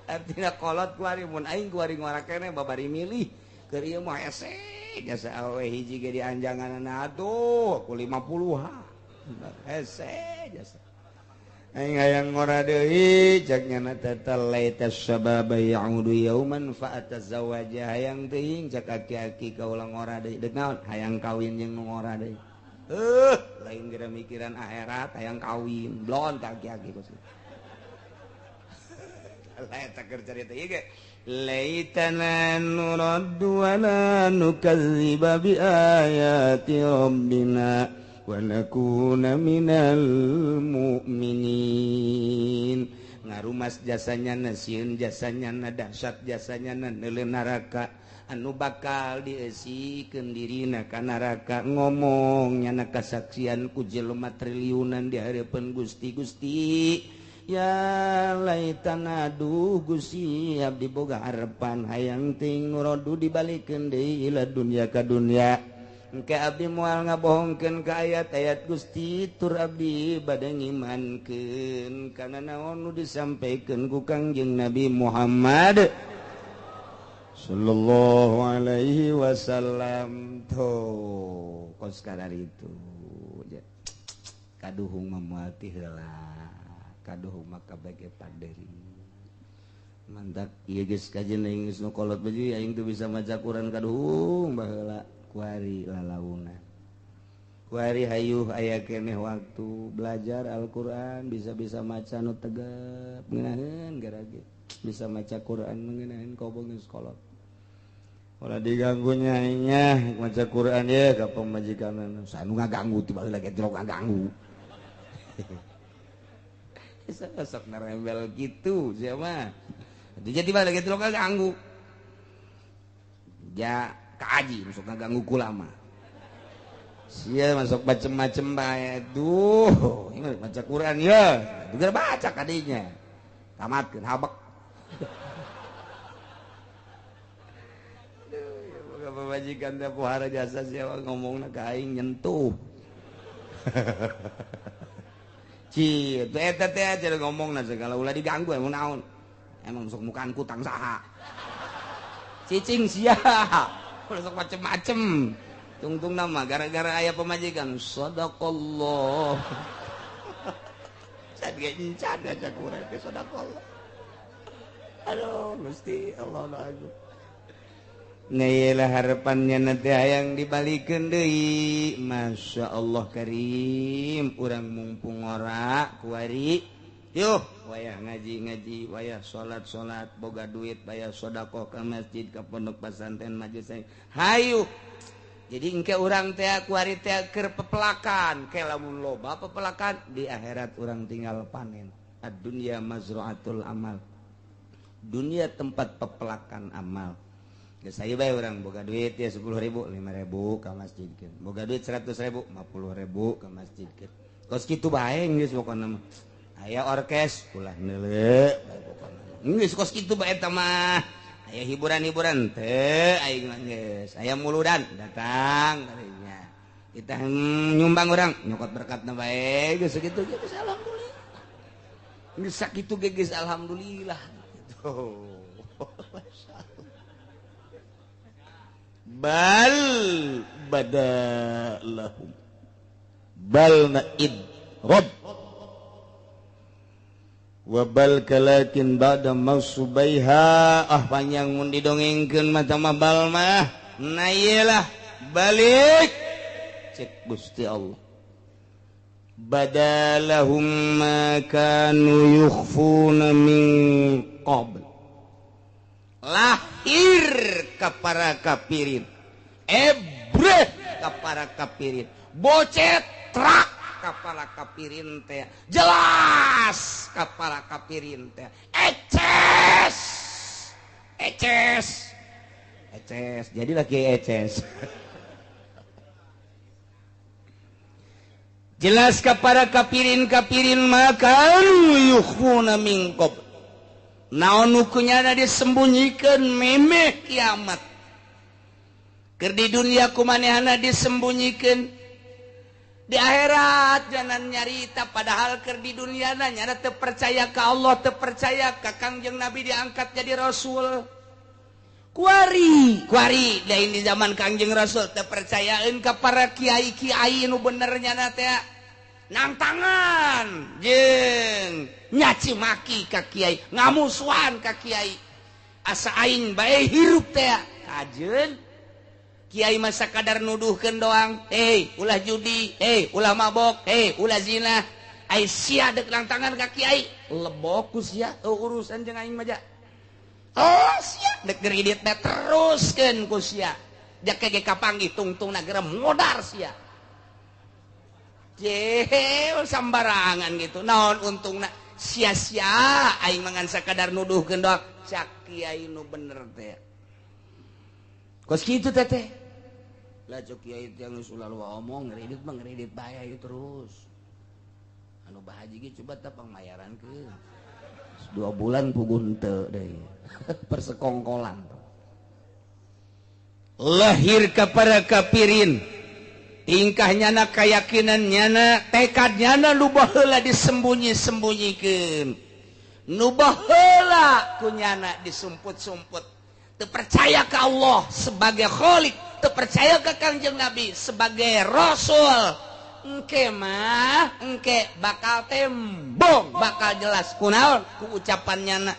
artina kolot kuari mun aing kuari ngora keneh babari milih keur ieu mah hese jasa awe hiji ge dianjanganna atuh ku 50-ha hese jasa aing hayang ngora deui cek nyana tatal laita sababa ya'udu yauman fa atazawaja hayang teuing cek aki-aki kaula ngora deui deuk naon hayang kawin jeung nu ngora deui lain geura mikiran akhirat hayang kawin blon ka aki-aki ku laita keur carita ieu ge laitana nuraddu wa la nukadziba bi ayati rabbina wa nakuna minal mu'minin ngarumas jasanya na sieun jasanya na dahsyat jasanya na neuleuh neraka anu bakal dieusikeun dirina ka neraka ngomong nyana kasaksian ku jelema triliunan di hareupeun Gusti ya laitana duh Gusti abdi boga harepan hayang ting nurodu dibalikeun deui ila dunya ka dunya engke abdi moal ngabohongkeun ka ayat-ayat Gusti tur abdi bade ngimankeun kana naon nu disampaikeun ku Kangjeng Nabi Muhammad Sallallahu alaihi wasallam tuh kos kadar itu kaduhung memuati heula kaduhung maka bage paderi mantak ieu geus kajen geus nu kolot baju aing teu bisa maca Quran kaduhung baheula kuari lalauna kuari hayuh aya keneh waktu belajar Al-Qur'an bisa-bisa maca nu tegep ngeunaheun garage bisa maca Quran ngeunaheun kobong geus kolot ulah diganggunya nya maca Quran ya ka pamajikan sanu ngaganggu tiba lagi teu ngaganggu sok narembel gitu siapa jadi tiba lagi teu ngaganggu ja kaaji sok ngaganggu kulama sia masuk macem-macem bae duh ini maca Quran ya juga baca kadinya tamatkeun habek pemajikan teh pohara jasa siapa ngomongna ka aing nyentuh. Ci, teh eta teh aja ngomongna segala ulah diganggu emang naon. Emang sok mukaan kutang saha. Cicing sia. Ulah sok macem-macem. Tungtung nama gara-gara aya pemajikan sadaqallah. Sad ge encan aja kurang ke sadaqallah. Aduh, Gusti Allah lagu. Nailah harapannya nanti hayang dibalikeun deui. Masya Allah karim urang mumpung ora kuari yuh wayah ngaji wayah salat boga duit bayar sedekah ke masjid ke pondok pesantren majelis hayu jadi engke urang teh kuari teh keur pepelakan ke lamun loba pepelakan di akhirat urang tinggal panen ad-dunya mazra'atul amal dunia tempat pepelakan amal. Ya saya bae orang boga duit ya 10.000 5.000 ka masjidkeun. Boga duit 100.000 50.000 ka masjidkeun. Kos kitu bae geus pokona mah. Aya orkes ulah neuleuh bae pokona. Geus kos kitu bae eta mah. Aya hiburan-hiburan teu aing mah geus. Aya muludan datang kadinya. Kita nyumbang urang nyokot berkatna bae geus sakitu geus alhamdulillah. Geus sakitu geus alhamdulillah gitu. Bal badalahum bal naid rob wabal kalakin ba'da mausubaiha panjang mun didongengkeun mata mah bal mah nayelah balik cek Gusti Allah badalahum ma kanu yukhfuna min qabl lahir ka para kapirin ebreh ka para kapirin bocetrak ka para kapirin teh jelas ka para kapirin teh eces jadi lagi eces jelas ka para kapirin maka yukhuna min qabl naon nukunyana disembunyikan memeh kiamat keur di dunia kumanehana disembunyikan di akhirat jangan nyarita padahal keur di dunia nyana teu percaya ka Allah teu percaya ka Kangjeng Nabi diangkat jadi rasul kuari lain di zaman Kangjeng Rasul teu percayaeun ka para kiai-kiai nu bener nyana teh nang tangan jeung nyaci maki ka kiai ngamusuhan ka kiai asa aing bae hirup teh kajeun kiai mah sakadar nuduhkeun doang ulah judi ulah mabok ulah zina ai sia deuk nang tangan ka kiai lebok ku sia urusan jeung aing mah ja sia deuk geridit teh teruskeun ku sia jak ge kapanggih tungtungna gerem modar sia sambarangan gitu naon untungna sia-sia aing mangan sakadar nuduhkeun doang cak kiai nu bener teh kos kitu teh lah cok kiai teh geus ulah omong ngredit bae terus anu bahaji ge coba teh pangmayarankeun 2 bulan puguh teu deui persekongkolan lahir ka para kapirin tingkahnya na keyakinannya na tekadnya na nu baheula disembunyi-sembunyikan nu baheula kunyana disumput-sumput percaya ke Allah sebagai Khalik, percaya ke Kangjeng Nabi sebagai Rasul, engke mah engke bakal tembong, bakal jelas kunaon ku ucapannya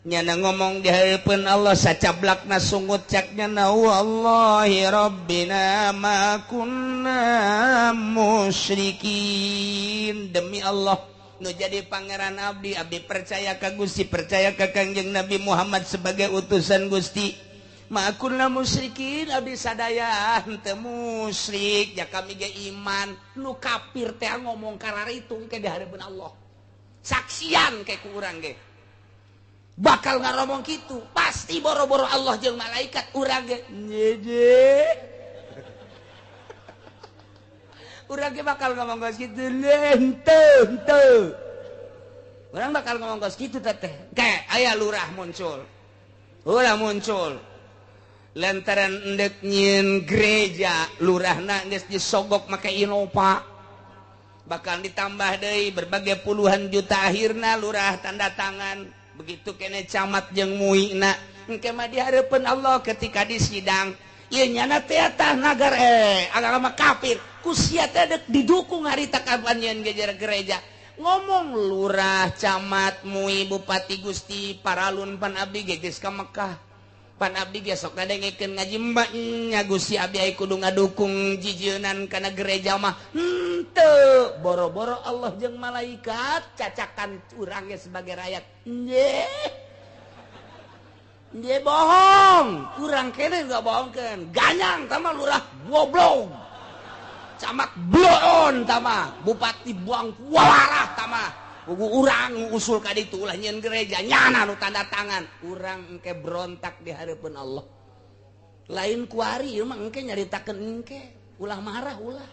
nyana ngomong di hadapan Allah sacablakna sungut caknya na wallahi rabbina ma kunna musyrikin, demi Allah nu jadi pangeran abdi percaya ka Gusti, percaya ka Kangjeng Nabi Muhammad sebagai utusan Gusti. Ma kunna musyrikin, abdi sadaya henteu musyrik, ya kami ge iman. Nu kafir teh ngomong kararitung ke di hadapan Allah. Saksian ke ku urang ge. Bakal ngaromong gitu, pasti boro-boro Allah jeung malaikat urang ge. Nyeje. Urang ge bakal ngomong geus kitu, henteu. Urang bakal ngomong geus kitu teh. Kae aya lurah muncul. Ulah muncul. Lantaran endek nyieun gereja, lurahna geus disogok make Innova. Bakal ditambah deui berbagai puluhan juta, akhirna lurah tanda tangan. Begitu kene camat jeung muina, engke mah di hareupeun Allah ketika di sidang. Ieu nyana teh tah nagar agama kafir. Ku sia teh didukung harita kabanyeun gereja. Ngomong lurah, camat, mui, bupati, Gusti, paralun pan abdi geus ka Mekah. Pan abdi ge sok ngadengekeun ngaji mbaknya Gusti abdi aya kudu ngadukung jijeunan kana gereja mah. Henteu, boro-boro Allah jeung malaikat cacakan urang ge sebagai rakyat. Nggih bohong, urang kene enggak bohongkeun. Ganyang tama lurah goblok. Camat bloon tama, bupati buang walarah tama. Ugu urang usul ka ditu ulah nyieun gereja, nyana nu tanda tangan. Urang engke berontak di hareupeun Allah. Lain kuari ieu mah engke nyaritakeun engke, ulah marah ulah.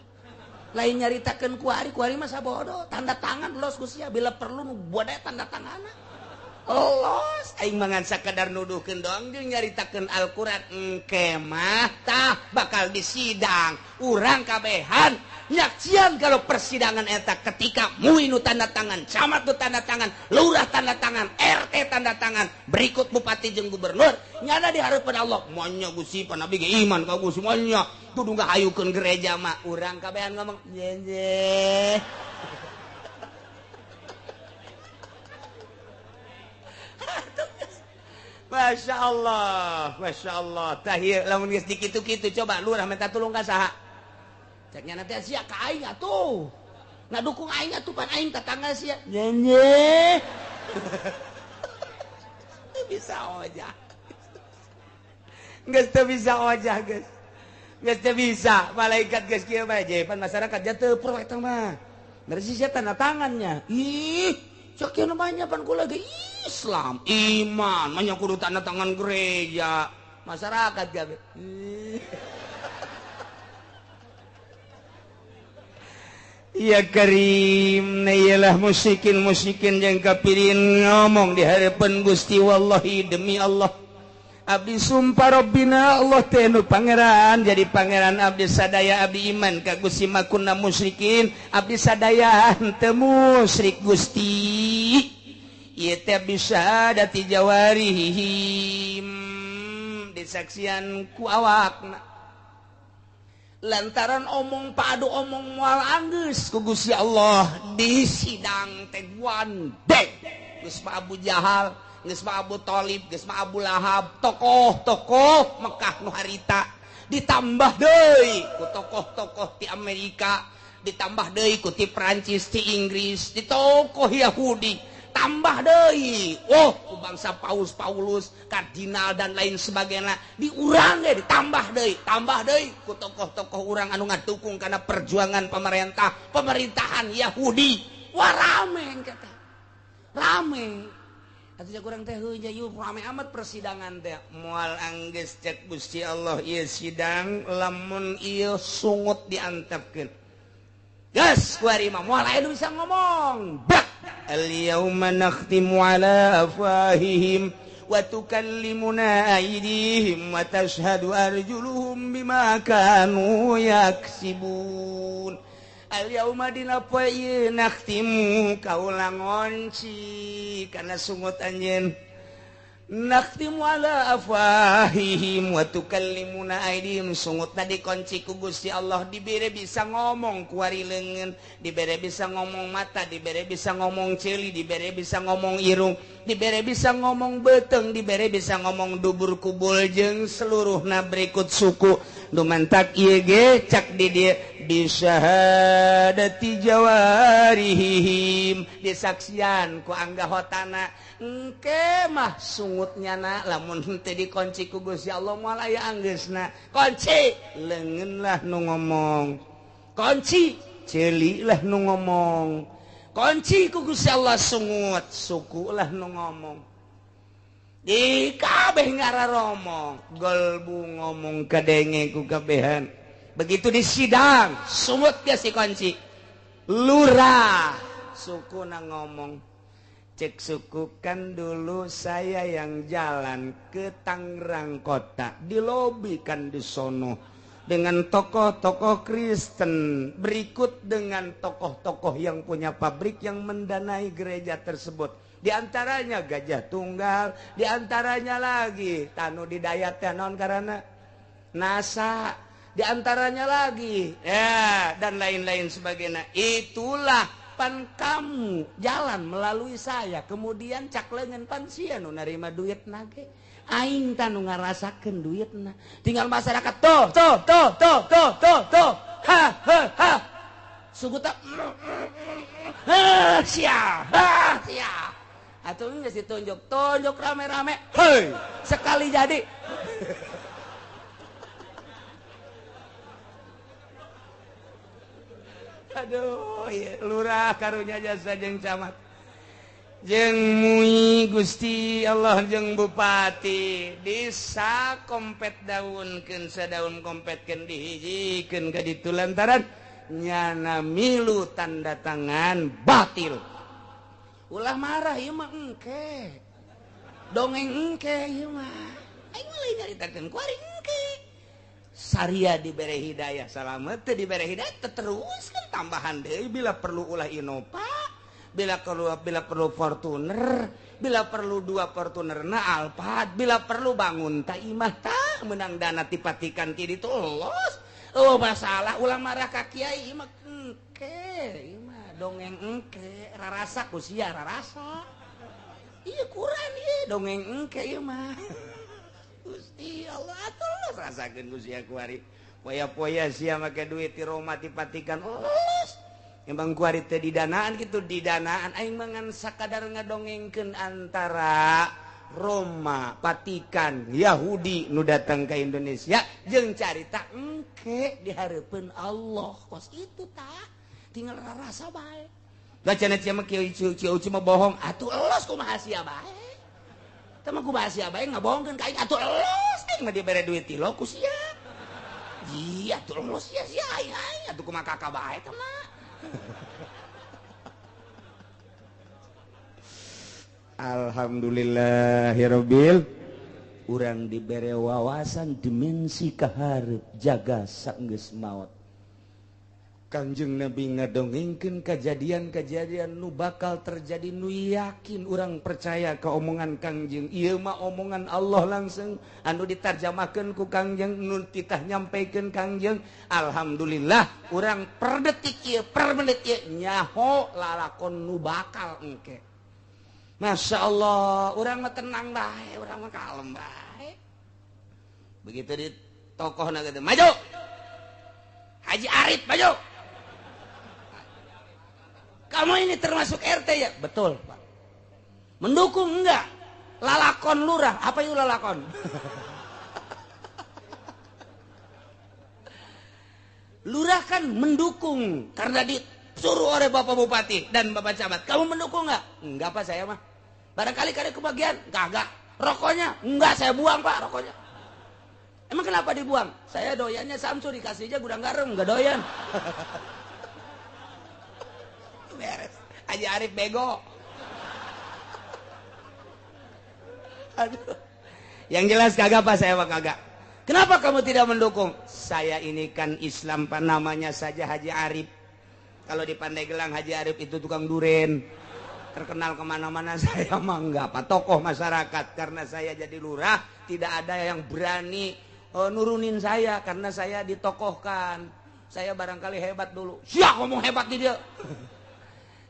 Lain nyaritakeun kuari mah sabodo, tanda tangan los Gusti bila perlu nu bodaya tanda tanganna. Los aing mangan sakadar nuduhkeun doang jeung nyaritakeun Al-Qur'an, engke mah tah bakal disidang. Urang kabehan nyaksian kalau persidangan eta ketika mui nu tanda tangan, camat nu tanda tangan, lurah tanda tangan, RT tanda tangan, berikut bupati jeung gubernur nyana di hareupeun Allah. Monya Gusti panabi ge iman ka Gusti monya kudu ngahayukeun gereja mah. Urang kabehan ngomong jeje. Masya Allah. Tahir lamun geus dikitu-kitu coba lurah minta tulung ka saha? Ceknya nanti sia ka aing atuh. Ngadukung aing atuh pan aing tetangga sia. Nyenye. Bisa ojah. Geus teu bisa ojah geus. Geus teu bisa. Malaikat geus kieu bae pan masyarakat jatuh pro eta mah. Dari sia tanda tangannya. Ih, cek kieu namanya pan kula ge Islam, iman, manya kudu tanda tangan gereja, masyarakat gabe. Ya Karim, iyalah musyrikin yang kafirin ngomong di hadapan Gusti, wallahi demi Allah. Abdi sumpah Rabbina Allah teh nu pangeran, jadi pangeran abdi sadaya abdi iman ka Gusti makunna musyrikin, abdi sadaya henteu musyrik Gusti. Ieu teh bisa dati jawarihim disaksian ku awakna. Lantaran omong padu omong moal anggeus ku Gusti Allah di sidang teh guandeng. Geus mah Abu Jahal, geus mah Abu Thalib, geus mah Abu Lahab, tokoh-tokoh Mekah nu harita. Ditambah deui ku tokoh-tokoh ti Amerika, ditambah deui ku ti Prancis, ti Inggris, di tokoh Yahudi. Tambah deui, ku bangsa Paulus, kardinal dan lain sebagainya diurang ge ditambah deui ku tokoh-tokoh urang anu ngadukung kana perjuangan pemerintahan Yahudi. Wah rame kata. Rame. Atuh urang teh heuh nya rame amat persidangan teh. Moal anggeus cek Gusti Allah ieu sidang lamun ieu sungut diantepkeun. Gas kuari mah moal aya nu bisa ngomong. Al-yawma nakhtimu ala afwahihim wa tukallimuna aydihim wa tashhadu arjuluhum bima kanu yaksibun. Al-yawma dina poe ieu nakhtimu kaula ngonci kana sungut anjeun Nakhtimu ala afwahihim wa tukallimuna aydihim sungut tadi kunci ku Gusti Allah dibere bisa ngomong kuari leungeun dibere bisa ngomong mata dibere bisa ngomong ceuli dibere bisa ngomong irung dibere bisa ngomong beteung dibere bisa ngomong dubur kubul jeung seluruhna berikut suku nu mantak ieu ge cak di dieu bisyahadati jawarihim disaksian ku anggahotana engke mah sungutnya na lamun henteu dikunci ku Gusti Allah moal aya anggeusna kunci leungeun lah nu ngomong kunci ceuli lah nu ngomong kunci ku Gusti Allah sungut suku lah nu ngomong di kabeh ngararomong golbu ngomong kadenge ku kabehan begitu di sidang sungut ge si kunci lurah suku na ngomong cek suku kan dulu saya yang jalan ke Tangerang kota dilobikan di sono dengan tokoh-tokoh Kristen berikut dengan tokoh-tokoh yang punya pabrik yang mendanai gereja tersebut di antaranya Gajah Tunggal di antaranya lagi tanu didayat non karena NASA di antaranya lagi ya dan lain-lain sebagainya itulah pan kamu jalan melalui saya kemudian cak leungeun pan sia nu narima duit nage aing tah nu ngarasakeun duitna tinggal masyarakat tuh ha suku teh sia atuh geus ditunjuk rame-rame heuy sekali jadi aduh ya, lurah karunya jasa jeung camat jeung mui Gusti Allah jeung bupati disa kompet daunkeun sadaun kompetkeun dihijikeun ka ditu lantaran nyana milu tanda tangan batil ulah marah ieu mah engke dongeng engke ieu mah aing mah lain nyaritakeun kuari engke saria dibere hidayah salamet teu dibere hidayah terus kan tambahan deui bila perlu ulah Innova bila perlu Fortuner bila perlu 2 Fortunerna Alphard bila perlu bangun ta imah tah menang dana tipatikan ti ditu los oh masalah ulah marah ka kiai mah engke imah dongeng engke rarasa ku sia rarasa ieu Quran ieu dongeng engke ieu mah Gusti Allah atuh rasakeun Gusti kuari poya-poya sia make duit ti Roma dipatikan ulus emang kuari teh didanaan kitu didanaan aing mangan sakadar ngadongengkeun antara Roma Vatikan Yahudi nu datang ke Indonesia jeung carita engke di hareupeun Allah kos itu tah tinggal rarasa bae bacana cia mah kieu cuma bohong atuh elos kumaha sia bae sama ku bahasa bae ngabohongkeun ka aing atuh elos aing mah dibere duit ti lo ku sia iya atuh elos sia aing atuh kumaha kakak bae teh mah alhamdulillahirabbil urang dibere wawasan dimensi ka hareup jaga saenggeus maot Kangjeng Nabi ngadongengkeun kejadian-kejadian nu bakal terjadi nu yakin urang percaya ke omongan Kangjeng ieu mah omongan Allah langsung anu ditarjamakeun ku Kangjeng nu titah nyampaikeun Kangjeng alhamdulillah urang per detik ieu per menit ieu nyaho lalakon nu bakal engke Masya Allah urang mah tenang bae urang mah kalem bae begitu di tokohna gitu maju Haji Arif maju kamu ini termasuk RT ya? Betul Pak. Mendukung enggak? Lalakon lurah. Apa itu lalakon? Lurah kan mendukung. Karena disuruh oleh Bapak Bupati dan Bapak Camat. Kamu mendukung enggak? Enggak Pak saya mah. Barangkali kalian kebagian. Kagak. Rokoknya? Enggak saya buang Pak rokoknya. Emang kenapa dibuang? Saya doyannya Samsu dikasih aja gudang garam. Enggak doyan. Beres. Haji Arif bego. Aduh. Yang jelas kagak Pak saya mah kagak. Kenapa kamu tidak mendukung? Saya ini kan Islam Pak namanya saja Haji Arif. Kalau di Pandeglang Haji Arif itu tukang duren. terkenal kemana-mana saya mah enggak apa tokoh masyarakat karena saya jadi lurah tidak ada yang berani nurunin saya karena saya ditokohkan. Saya barangkali hebat dulu. Siap ngomong hebat di dia.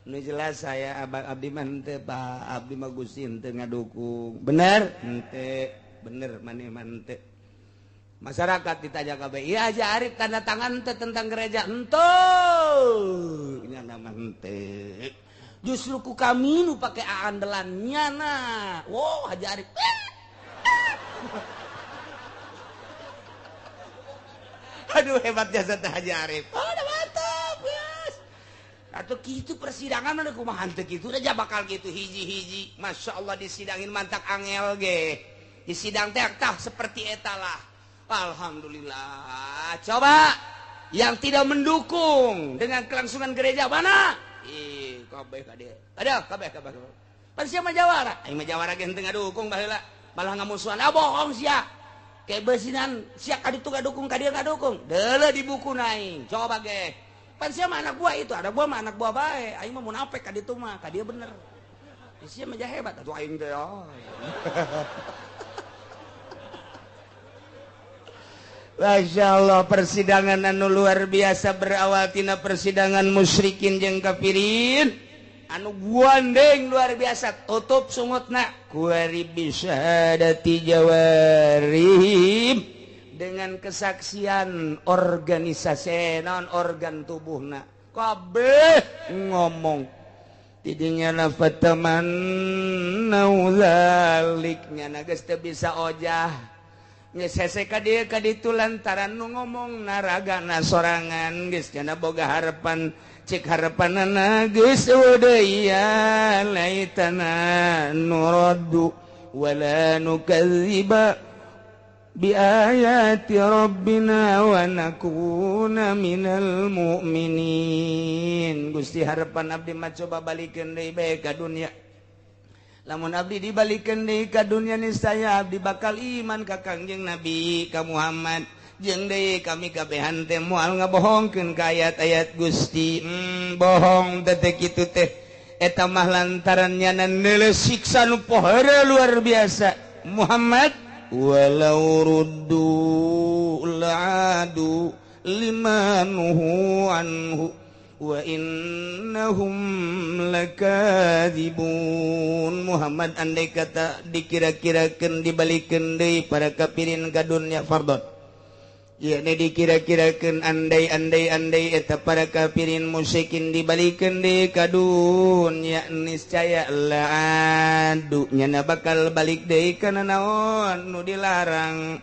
Nu jelas saya abdi mah henteu Pak, abdi mah Gusti henteu ngadukung. Bener? Henteu. Bener maneh mah henteu. Masyarakat ditanya kabeh, "Iya Haji Arif tanda tangan teh tentang gereja?" Henteu. Nya nama henteu. Justru ku kami nu pake aandelan nyana. Wow, Haji Arif. Aduh hebatnya Zat Haji Arif. Udah mantap, guys. Atau gitu persidangan mana kumaha teu kitu udah bakal gitu hiji-hiji. Masya Allah disidangin mantak angel ge. Disidang teh tah seperti eta lah. Alhamdulillah. Coba yang tidak mendukung dengan kelangsungan gereja mana? Ih, kabeh kade. Ada kabeh. Pan sia mah jawara. Ai mah jawara ge henteu ngadukung baheula. Malah ngamusuhan. Ah bohong sia. Kayak besinan sia kaditu ngadukung kadieu ngadukung. Deuleu di buku naing. Coba ge. Pan sia mah anak buah itu, ada buah mah anak buah bae. Aing mah munafik kaditu mah, kadieu bener. Sia mah hebat atuh aing teh. Masya Allah persidangan anu luar biasa berawal tina persidangan musyrikin jeung kafirin anu guandeng luar biasa tutup sungutna kuari bisyahadati jawarihim dengan kesaksian organisasi non organ tubuhna kabeh ngomong tidinya nafataman nauzaliknya nages teu bisa ojah nyeseseka dia kaditu lantaran nu ngomong naragana sorangan geus cenah boga harapan cek harapanana geus wadaya laitana nuraddu wala nukadziba bi ayati rabbina wa nakuna minal mu'minin. Gusti harapan abdi mah coba balikeun deui bae ka dunya. Lamun abdi dibalikeun deui ka dunya niscaya abdi bakal iman ka Kangjeng Nabi ka Muhammad jeung deui kami kabehan teh moal ngabohongkeun ka ayat-ayat Gusti. Bohong teh kitu teh eta mah lantaran nyana neuleuh siksa nu pohara luar biasa. Muhammad walau ruddu la'adu limanuhu anhu wa innahum lakadzibun. Muhammad andai kata dikira-kirakeun dibalikeun deui para kafirin ka dunya fardon. Ya ne dikira-kirakeun andai eta para kafirin musyrikin dibalikeun deui ka dunya niscaya la'adu nyana bakal balik deui kana naon nu dilarang.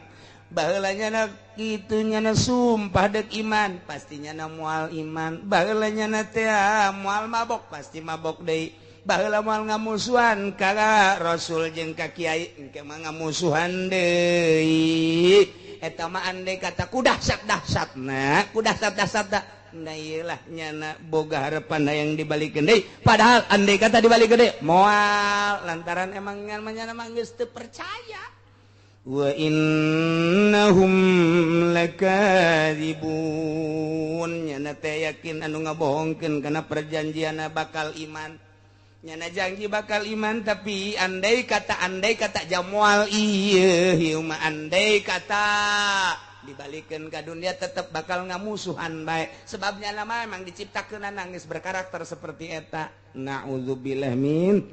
Baheula nyana kitu nyana sumpah dek iman pasti nyana moal iman. Baheula nyana teh moal mabok pasti mabok deui. Baheula moal ngamusuhan ka Rasul jeung ka kiai engke mah ngamusuhan deui. Eta mah andai kata ku dahsyat-dahsyatna, ku dahsyat-dahsyatna. Nah iyalah nyana boga harapan yang dibalikeun deui. Padahal andai kata dibalikeun deui moal lantaran emang nyana mah geus teu percaya. Wa innahum lakadzibun nyana teh yakin anu ngabohongkeun kana perjanjianna bakal iman. Nyana janji bakal iman tapi andai kata jamual ieu mah andai kata dibalikeun ka dunia tetep bakal ngamusuhan bae. Sebab nyana mah emang diciptakeun nangis berkarakter seperti eta. Nauzubillah min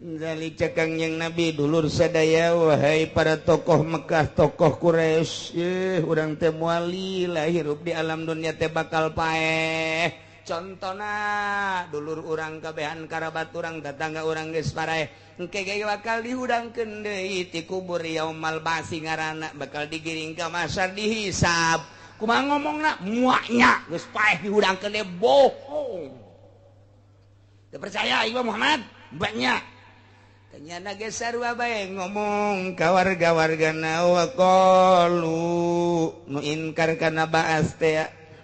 zalik cakang yang Nabi dulur sadaya wahai para tokoh Mekah tokoh Quraisy urang teh moal lila hirup di alam dunia teh bakal paeh. Contona dulur urang kabehan karabat urang tetangga urang geus paraeh engke ge bakal dihudangkeun deui ti kubur yaumal ba'si ngaranna bakal digiring ka mahsyar dihisab. Kumaha ngomongna muaknya geus paeh dihudangkeun deui bohong. Teu percaya ieu Muhammad banyak ternyata geser bae ngomong ka warga-wargana wa qalu nu inkar kana ba'as teh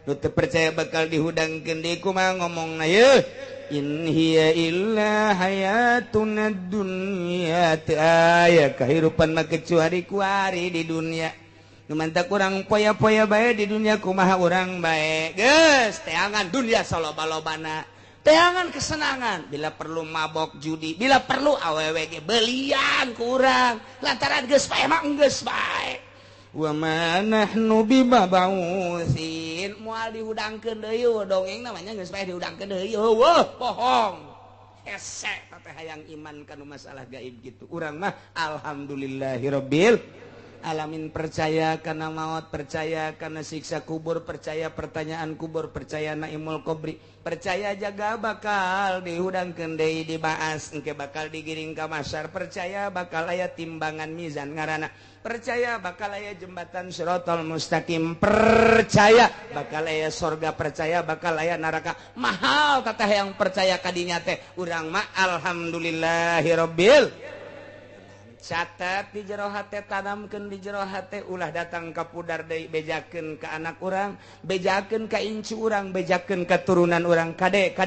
nu teu percaya bakal dihudangkeun deui kumaha ngomongna yeuh in hiya illa hayatuna dunya teu aya kahirupan mah kecuali kuari di dunia nu mantak urang poya-poya bae di dunia kumaha urang bae geus teangan dunia saloba-lobana teangan kesenangan bila perlu mabok judi bila perlu awwg belian kurang lantaran geus bae mah geus bae wa manahnu bibabausin moal dihudangkeun deui dongeng namanya geus bae dihudangkeun deui weuh bohong hese teh hayang iman kana masalah gaib gitu urang mah alhamdulillahirabbil alamin percaya karena maut percaya karena siksa kubur percaya pertanyaan kubur percaya naimul kubri percaya jaga bakal dihudangkeun deui dibaas engke bakal digiring ka masyar percaya bakal aya timbangan mizan ngaranna percaya bakal aya jembatan Shiratal Mustaqim percaya bakal aya surga percaya bakal aya neraka mahal tatah yang percaya kadinya teh urang mah alhamdulillahirabbil catat di jero hate tanamkeun di jero hate ulah datang ka pudar deui bejakeun ka anak urang bejakeun ka incu urang bejakeun ka turunan urang kade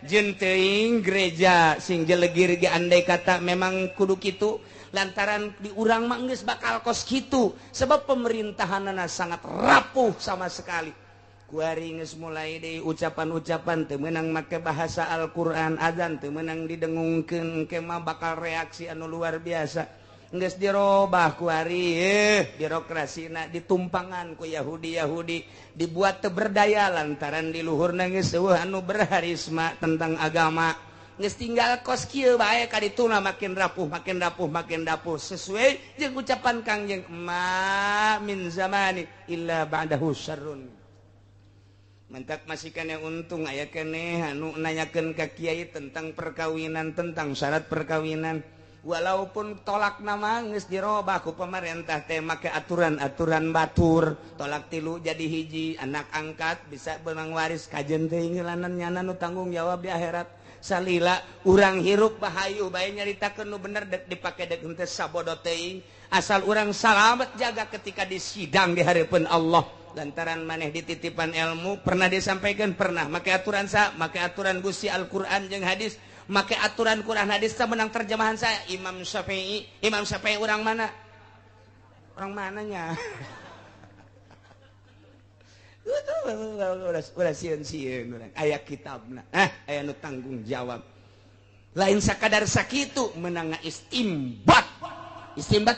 jeung teuing gereja sing jelegir ge andai kata memang kudu kitu lantaran di urang mah geus bakal kos kitu sebab pemerintahanna sangat rapuh sama sekali kuari geus mulai deui ucapan-ucapan teu meunang make bahasa Al-Qur'an adzan teu meunang didengungkeun ke mah bakal reaksi anu luar biasa geus dirobah kuari birokrasina ditumpangan ku Yahudi dibuat teu berdaya lantaran di luhurna geus eueuh anu berharisma tentang agama geus tinggal kos kieu bae kadituna makin rapuh sesuai jeung ucapan Kangjeng ma min zamani illa ba'dahu syarrun mentak masikan yang untung aya keneh anu nanyakeun ka kiai tentang perkawinan tentang syarat perkawinan walaupun tolak nama geus dirobah ku pemerintah teh make aturan-aturan batur tolak 3 jadi hiji anak angkat bisa benang waris kajen teuing ngelanan nyana nu tanggung jawab di akhirat salila urang hirup bahayu bae nyaritakeun nu bener dek dipake dek henteu sabodo teuing asal urang salamet jaga ketika di sidang di hareupeun Allah lantaran maneh dititipan ilmu pernah disampaikan pernah make aturan Gusti Al-Qur'an jeung hadis make aturan Quran hadis teh menang terjemahan saya Imam Syafi'i urang mananya udah sieun urang aya kitabna aya nu tanggung jawab lain sakadar sakitu meunang istimbat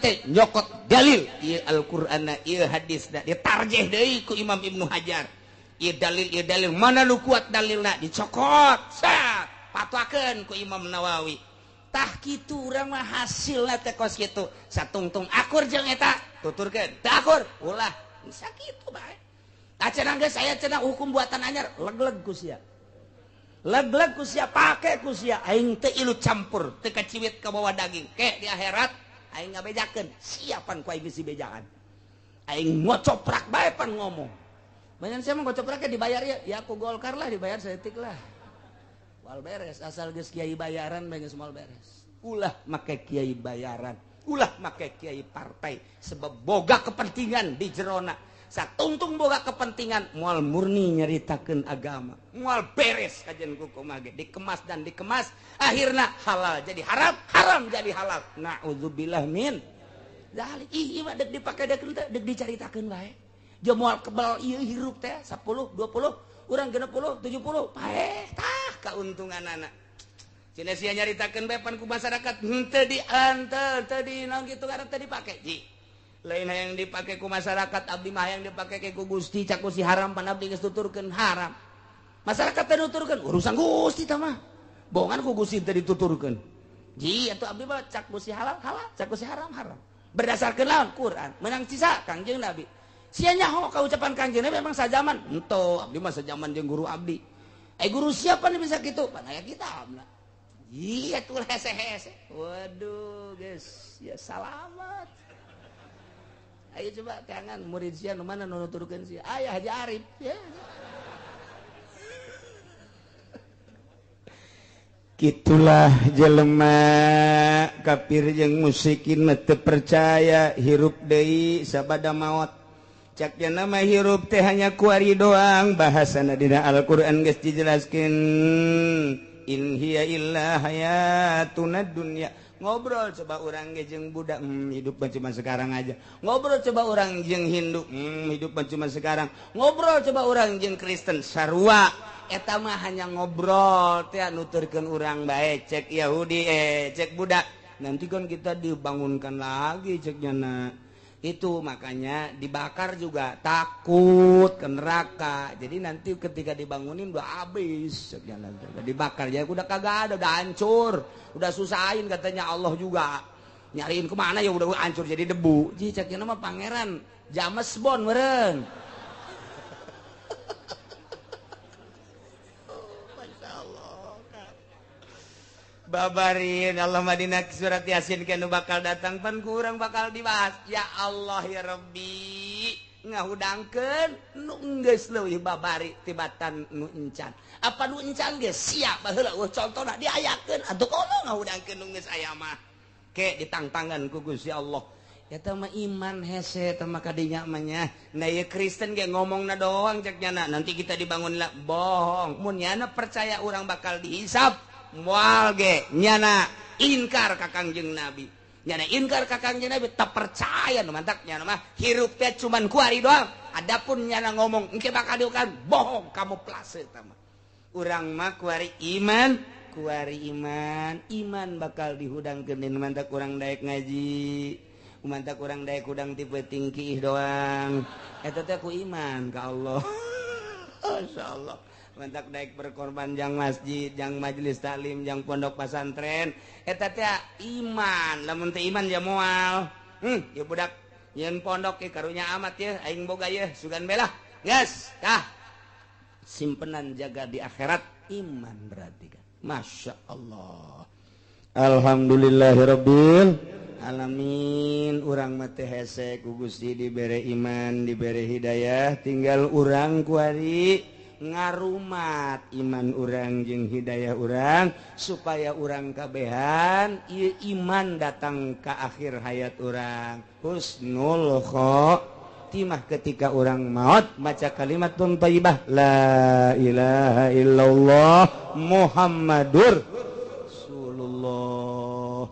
teh nyokot dalil ieu Al-Qur'anna ieu hadisna ditarjih deui ku Imam Ibnu Hajar ieu dalil mana nu kuat dalilna dicokot sat patwakeun ku Imam Nawawi tah kitu urang mah hasilna teh kos kitu satungtung akur jeung eta tuturkeun teu akur ulah sakitu bae acenah geus aya cenah hukum buatan anyar leg-leg ku sia pake ku sia aing teu ilu campur teu kaciwit ka bawah daging ke di akhirat aing ngabejakeun siapan ku aing geus dibejakan aing ngocoprak bae pan ngomong banyak saya mah ngocopraknya dibayar ya aku Golkar lah dibayar setik lah wal beres asal geus kiai bayaran bae geus moal beres ulah make kiai bayaran ulah make kiai partai sebab boga kepentingan di jerona satungtung boga kepentingan moal murni nyaritakeun agama moal beres kajen kumaha ge dikemas akhirna halal jadi haram jadi halal naudzubillah min zalik ieu mah deuk dipake deuk dicaritakeun bae jeung moal kebal ieu hirup teh 10 20 urang 60 70 paeh tah kauntunganana cenah sia nyaritakeun bae pan ku masyarakat henteu diantel teu dinaon kitu karena teu dipake ji lain yang dipakai ku masyarakat abdi mah yang dipakai ku Gusti cak Gusti haram pan abdi geus tuturkeun haram masyarakat teh nuturkeun urusan Gusti tah mah bohongan ku Gusti teh dituturkeun ji atuh abdi mah cak Gusti halal cak Gusti haram berdasarkeun lawan Quran menang cisa Kangjeng Nabi sia nyaho ka ucapan Kangjeng Nabi memang sajaman henteu abdi mah sajaman jeung guru abdi guru siapa nih bisa kitu pan aya kitabna iya tuh hese-hese waduh guys ya selamat. Ayo coba tangan murid sia nu mana nu nuturkeun sia aya Haji Arif ya. Kitulah jelema kafir jeung musyrikin teu percaya hirup deui sabada maot. Cak cenah mah hirup teh hanya kuari doang bahasana dina Al-Qur'an geus dijelaskeun in hiya illa hayatuna dunya. Ngobrol coba orang jeung budak hidup cuma sekarang aja ngobrol coba orang jeung Hindu hidup cuma sekarang ngobrol coba orang jeung Kristen sarua eta mah hanya ngobrol teh nuturkeun urang bae cek Yahudi cek budak nanti kan kita dibangunkan lagi ceknya na itu makanya dibakar juga takut ke neraka jadi nanti ketika dibangunin udah habis ceknya nanti dibakar ya udah kagak ada udah hancur udah susahin katanya Allah juga nyariin kemana ya udah hancur jadi debu ji ceknya nama pangeran James Bond meren babarin Allah Madinah surat Yasin kanu bakal datang pan kurang bakal dibahas ya Allah ya Rabbi ngahudangkeun nu geus leuwih babari tibatan nu encan apa nu encan geus siap baheula contona diayakeun atuh komo ngahudangkeun nu geus aya mah ke ditangtangan ku Gusti Allah eta mah iman hese teh mah kadinya mah nya nah ieu Kristen ge ngomongna doang ceknya nanti kita dibangun lah bohong mun nyana percaya urang bakal dihisab moal ge nyana ingkar ka Kangjeng Nabi nyana ingkar ka Kangjeng Nabi tak percaya nu mantak nyana mah hirup teh cuman kuari doang adapun nyana ngomong engke bakal diukan bohong kamu plase tah mah urang mah kuari iman bakal dihudangkeun nu mantak urang daek ngaji mantak urang daek udang tipe tingkih doang eta teh ku iman ka Allah masyaallah mantak daek berkorban jang masjid jang majelis taklim jang pondok pesantren eta teh iman lamun teu iman ya moal ya budak nyeun pondok ge karunya amat ya aing boga ye sugan belah geus tah simpenan jaga di akhirat iman berarti kan masyaallah alhamdulillahirabbil alamin urang mah teh hese ku Gusti dibere iman dibere hidayah tinggal urang kuari ngarumat iman urang jeung hidayah urang supaya urang kabehan ieu iman datang ka akhir hayat urang husnul khotimah ketika urang maut maca kalimat thayyibah la ilaha illallah Muhammadur Rasulullah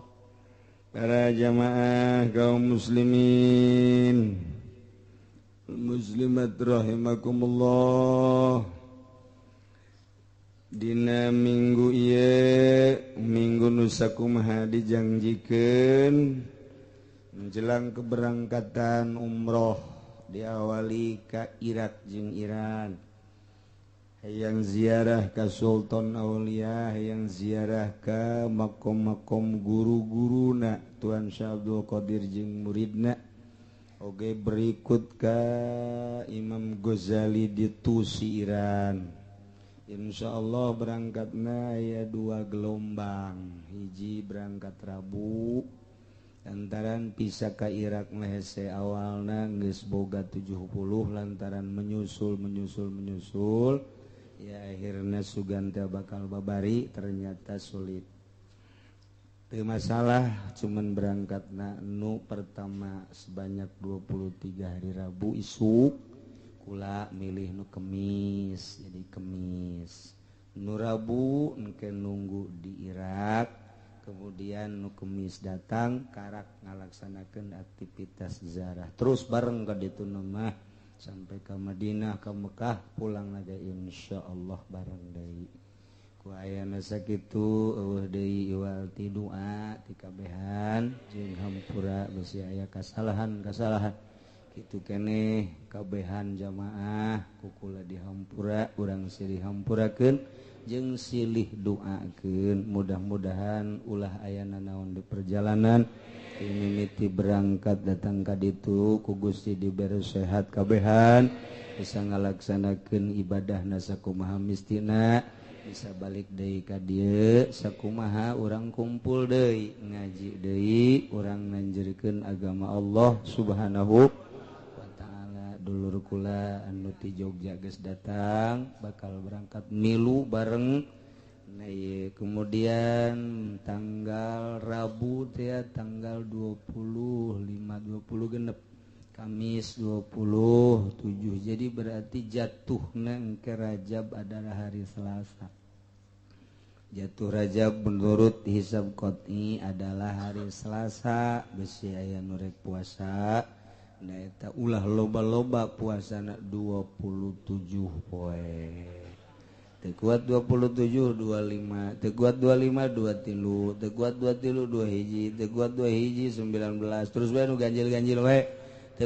para jamaah kaum muslimin muslimat rahimakumullah dina minggu ieu minggu nu sakumaha dijanjikeun menjelang keberangkatan umroh diawali ka Irak jeung Iran hayang ziarah ka Sultan Aulia hayang ziarah ka makom-makom guru-guruna Tuan Syah Abdul Qadir jeung muridna oge berikut ka Imam Ghazali di Tusi Iran insyaallah berangkatna aya 2 gelombang hiji berangkat Rabu lantaran pisah ka Irak mah hese awalna geus boga 70 lantaran menyusul ya akhirna sugan teh bakal babari ternyata sulit teu masalah cuman berangkatna nu pertama sebanyak 23 hari Rabu isuk kula milih nu Kemis jadi Kemis nu Rabu engke nunggu di Irak kemudian nu Kemis datang karak ngalaksanakeun aktivitas ziarah terus bareng ka ditu mah sampai ke Madinah ke Mekah pulang lagi insyaallah bareng deui ku ayana sakitu eueuh deui iwal ti doa ti kabehan jeung hampura bisi aya kasalahan kitu keneh kabehan jamaah kukula dihampura urang silih hampurakeun jeung silih doakeun mudah-mudahan ulah ayana naon di perjalanan mimiti berangkat datang ka ditu ku Gusti dibere sehat kabehan bisa ngalaksanakeun ibadahna sakumaha mistina bisa balik deui ka dieu sakumaha urang kumpul deui ngaji deui urang nanjurkeun agama Allah Subhanahu dulur kula anu ti Jogja geus datang bakal berangkat milu bareng nah kemudian tanggal Rabu teh tanggal 25 20 genep Kamis 27 jadi berarti jatuhna engke Rajab adalah hari Selasa jatuh Rajab menurut hisab qot'i adalah hari Selasa besi aya nu rek puasa nah eta ulah loba-loba puasana 27 poe kuat 27 25 kuat 25 23 kuat 23 2 hiji kuat 2 hiji 19 terus we nu ganjil-ganjil we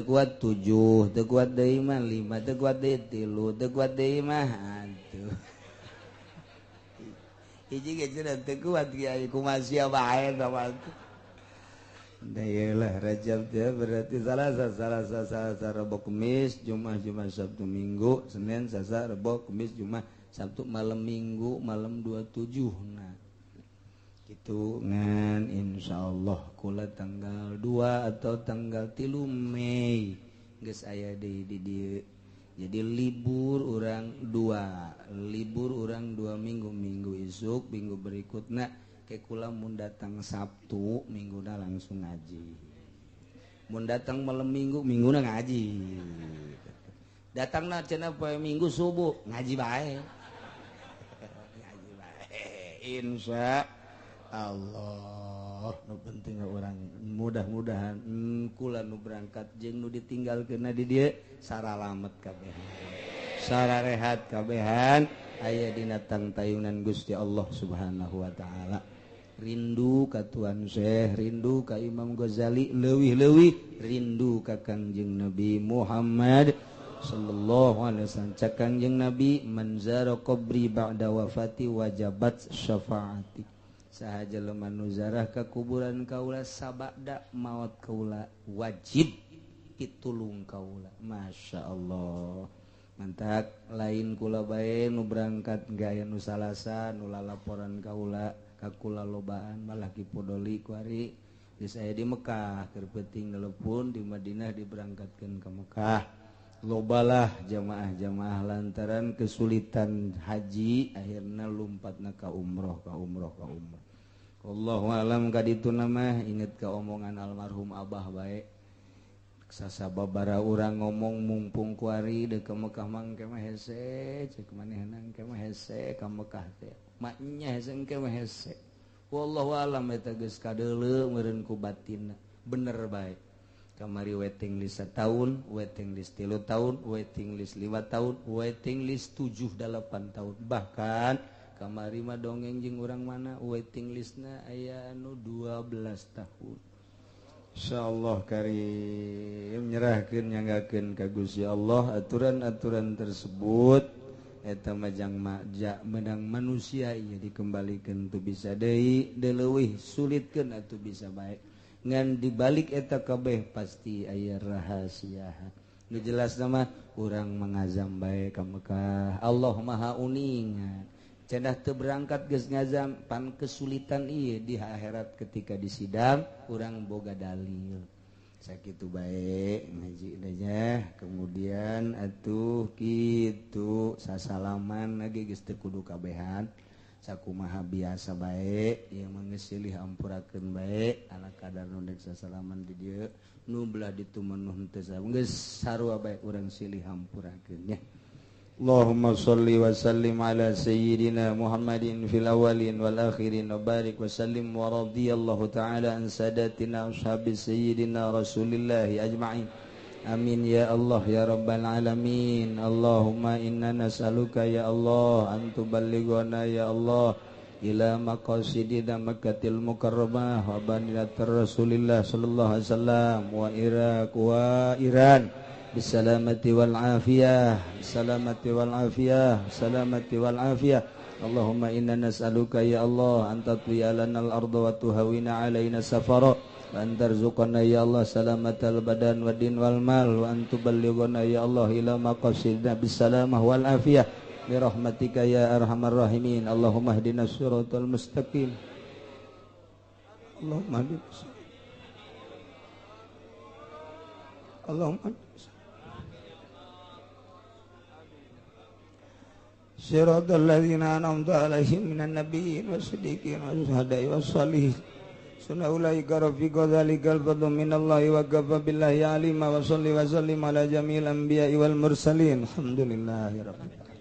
kuat 7 kuat deui mah 5 kuat deui 3 kuat deui mah atuh hiji ge cenah teu kuat kiai kumaha sia bae sama atuh dayelah Rajab teh berarti Salasa Rebo Kamis Jumat Sabtu Minggu Senin Selasa Rebo Kamis Jumat Sabtu malam Minggu malam 27 nah gitu ngan insyaallah kula tanggal 2 atau tanggal 3 Mei geus aya di dieu jadi libur urang 2 minggu isuk minggu berikutna kayak kula mun datang Sabtu mingguna langsung ngaji mun datang malam minggu mingguna ngaji datangna cenah poe minggu subuh ngaji bae ngaji bae insya Allah nu penting urang mudah-mudahan kula nu berangkat jeung nu ditinggalkeunna di dieu saralamet kabehan sararehat kabehan aya dina tangtayunan Gusti Allah Subhanahu wa taala rindu ka Tuhan Syekh rindu ka Imam Ghazali leuwih-leuwih rindu ka Kangjeng Nabi Muhammad sallallahu alaihi wasallam cak Kangjeng Nabi manzara qabri ba'da wafati wajabat syafaati saha jelema nu zarah ka kuburan kaula sabada maot kaula wajib pitulung kaula masyaallah mantap lain kula bae nu berangkat gaya nu Salasa nu lalaporan kaula kakula lobaan malah kipodoli kuari geus aya di Mekah keur peuting nelepon di Madinah diberangkatkeun ka Mekah lobalah jamaah-jamaah lantaran kesulitan haji akhirna lumpatna ka umroh wallahu alam kaditu mah inget ka omongan almarhum Abah bae sasababara urang ngomong mumpung kuari deu ka Mekah mangke mah hese ceuk manehna engke mah hese ka Mekah teh maknya hese engke mah hese wallahu alam eta geus kadeuleu meureun ku batinna bener bae kamari waiting list 1 tahun waiting list 3 tahun waiting list 5 tahun waiting list 7-8 tahun bahkan kamari mah dongeng jeung urang mana waiting listna aya anu 12 tahun insyaallah karim nyerahkeun nyanggakeun ka Gusti Allah aturan-aturan tersebut eta majang menang manusia ieu dikembalikeun tu bisa deui leuwih sulitkeun atuh bisa bae ngan dibalik eta kabeh pasti aya rahasia nu jelas nama urang mangazam bae ka Mekah Allah Maha Uningan cenah teu berangkat geus ngazam pan kesulitan ieu di akhirat ketika di sidang urang boga dalil sakitu bae ngaji nya kemudian atuh kitu sasalaman lagi geus teu kudu kabehan sakumaha biasa bae yang mangesilih ampurakeun bae ala kadar nu dek sasalaman di dieu nu belah ditumenuh teu geus sarua bae urang silih ampurakeun nya Allahumma shalli wa sallim ala sayyidina Muhammadin fil awwalin wal akhirin wa barik wa sallim wa radiyallahu ta'ala an sadatina ashabi sayyidina Rasulillah ajma'in amin ya Allah ya rabbal alamin Allahumma inna nas'aluka ya Allah an tuballighana ya Allah ila maqasidina Makkatil Mukarramah wa baniratir Rasulillah sallallahu alaihi wasallam wa Iraq wa Iran bisalamati wal afiyah Allahumma inna nas'aluka ya Allah an tatwiya lana al-ardha wa tuhawina alaina safara wa an tarzuqana ya Allah salamatal badan wa din wal mal wa an tuballighana ya Allah ila maqasidina bisalamah wal afiyah bi rahmatika ya arhamar rahimin Allahumma ihdinas siratal mustaqim Allahumma Siratal ladzina an'amta 'alaihim minan nabiyyin was-siddiqin was-syuhada'i was-shalihin sunna ulaika rafiqa dzalikal fadlu minallahi wa kafa billahi alima wa shalli wa sallim ala jamil anbiya'i wal mursalin alhamdulillahi rabbil alamin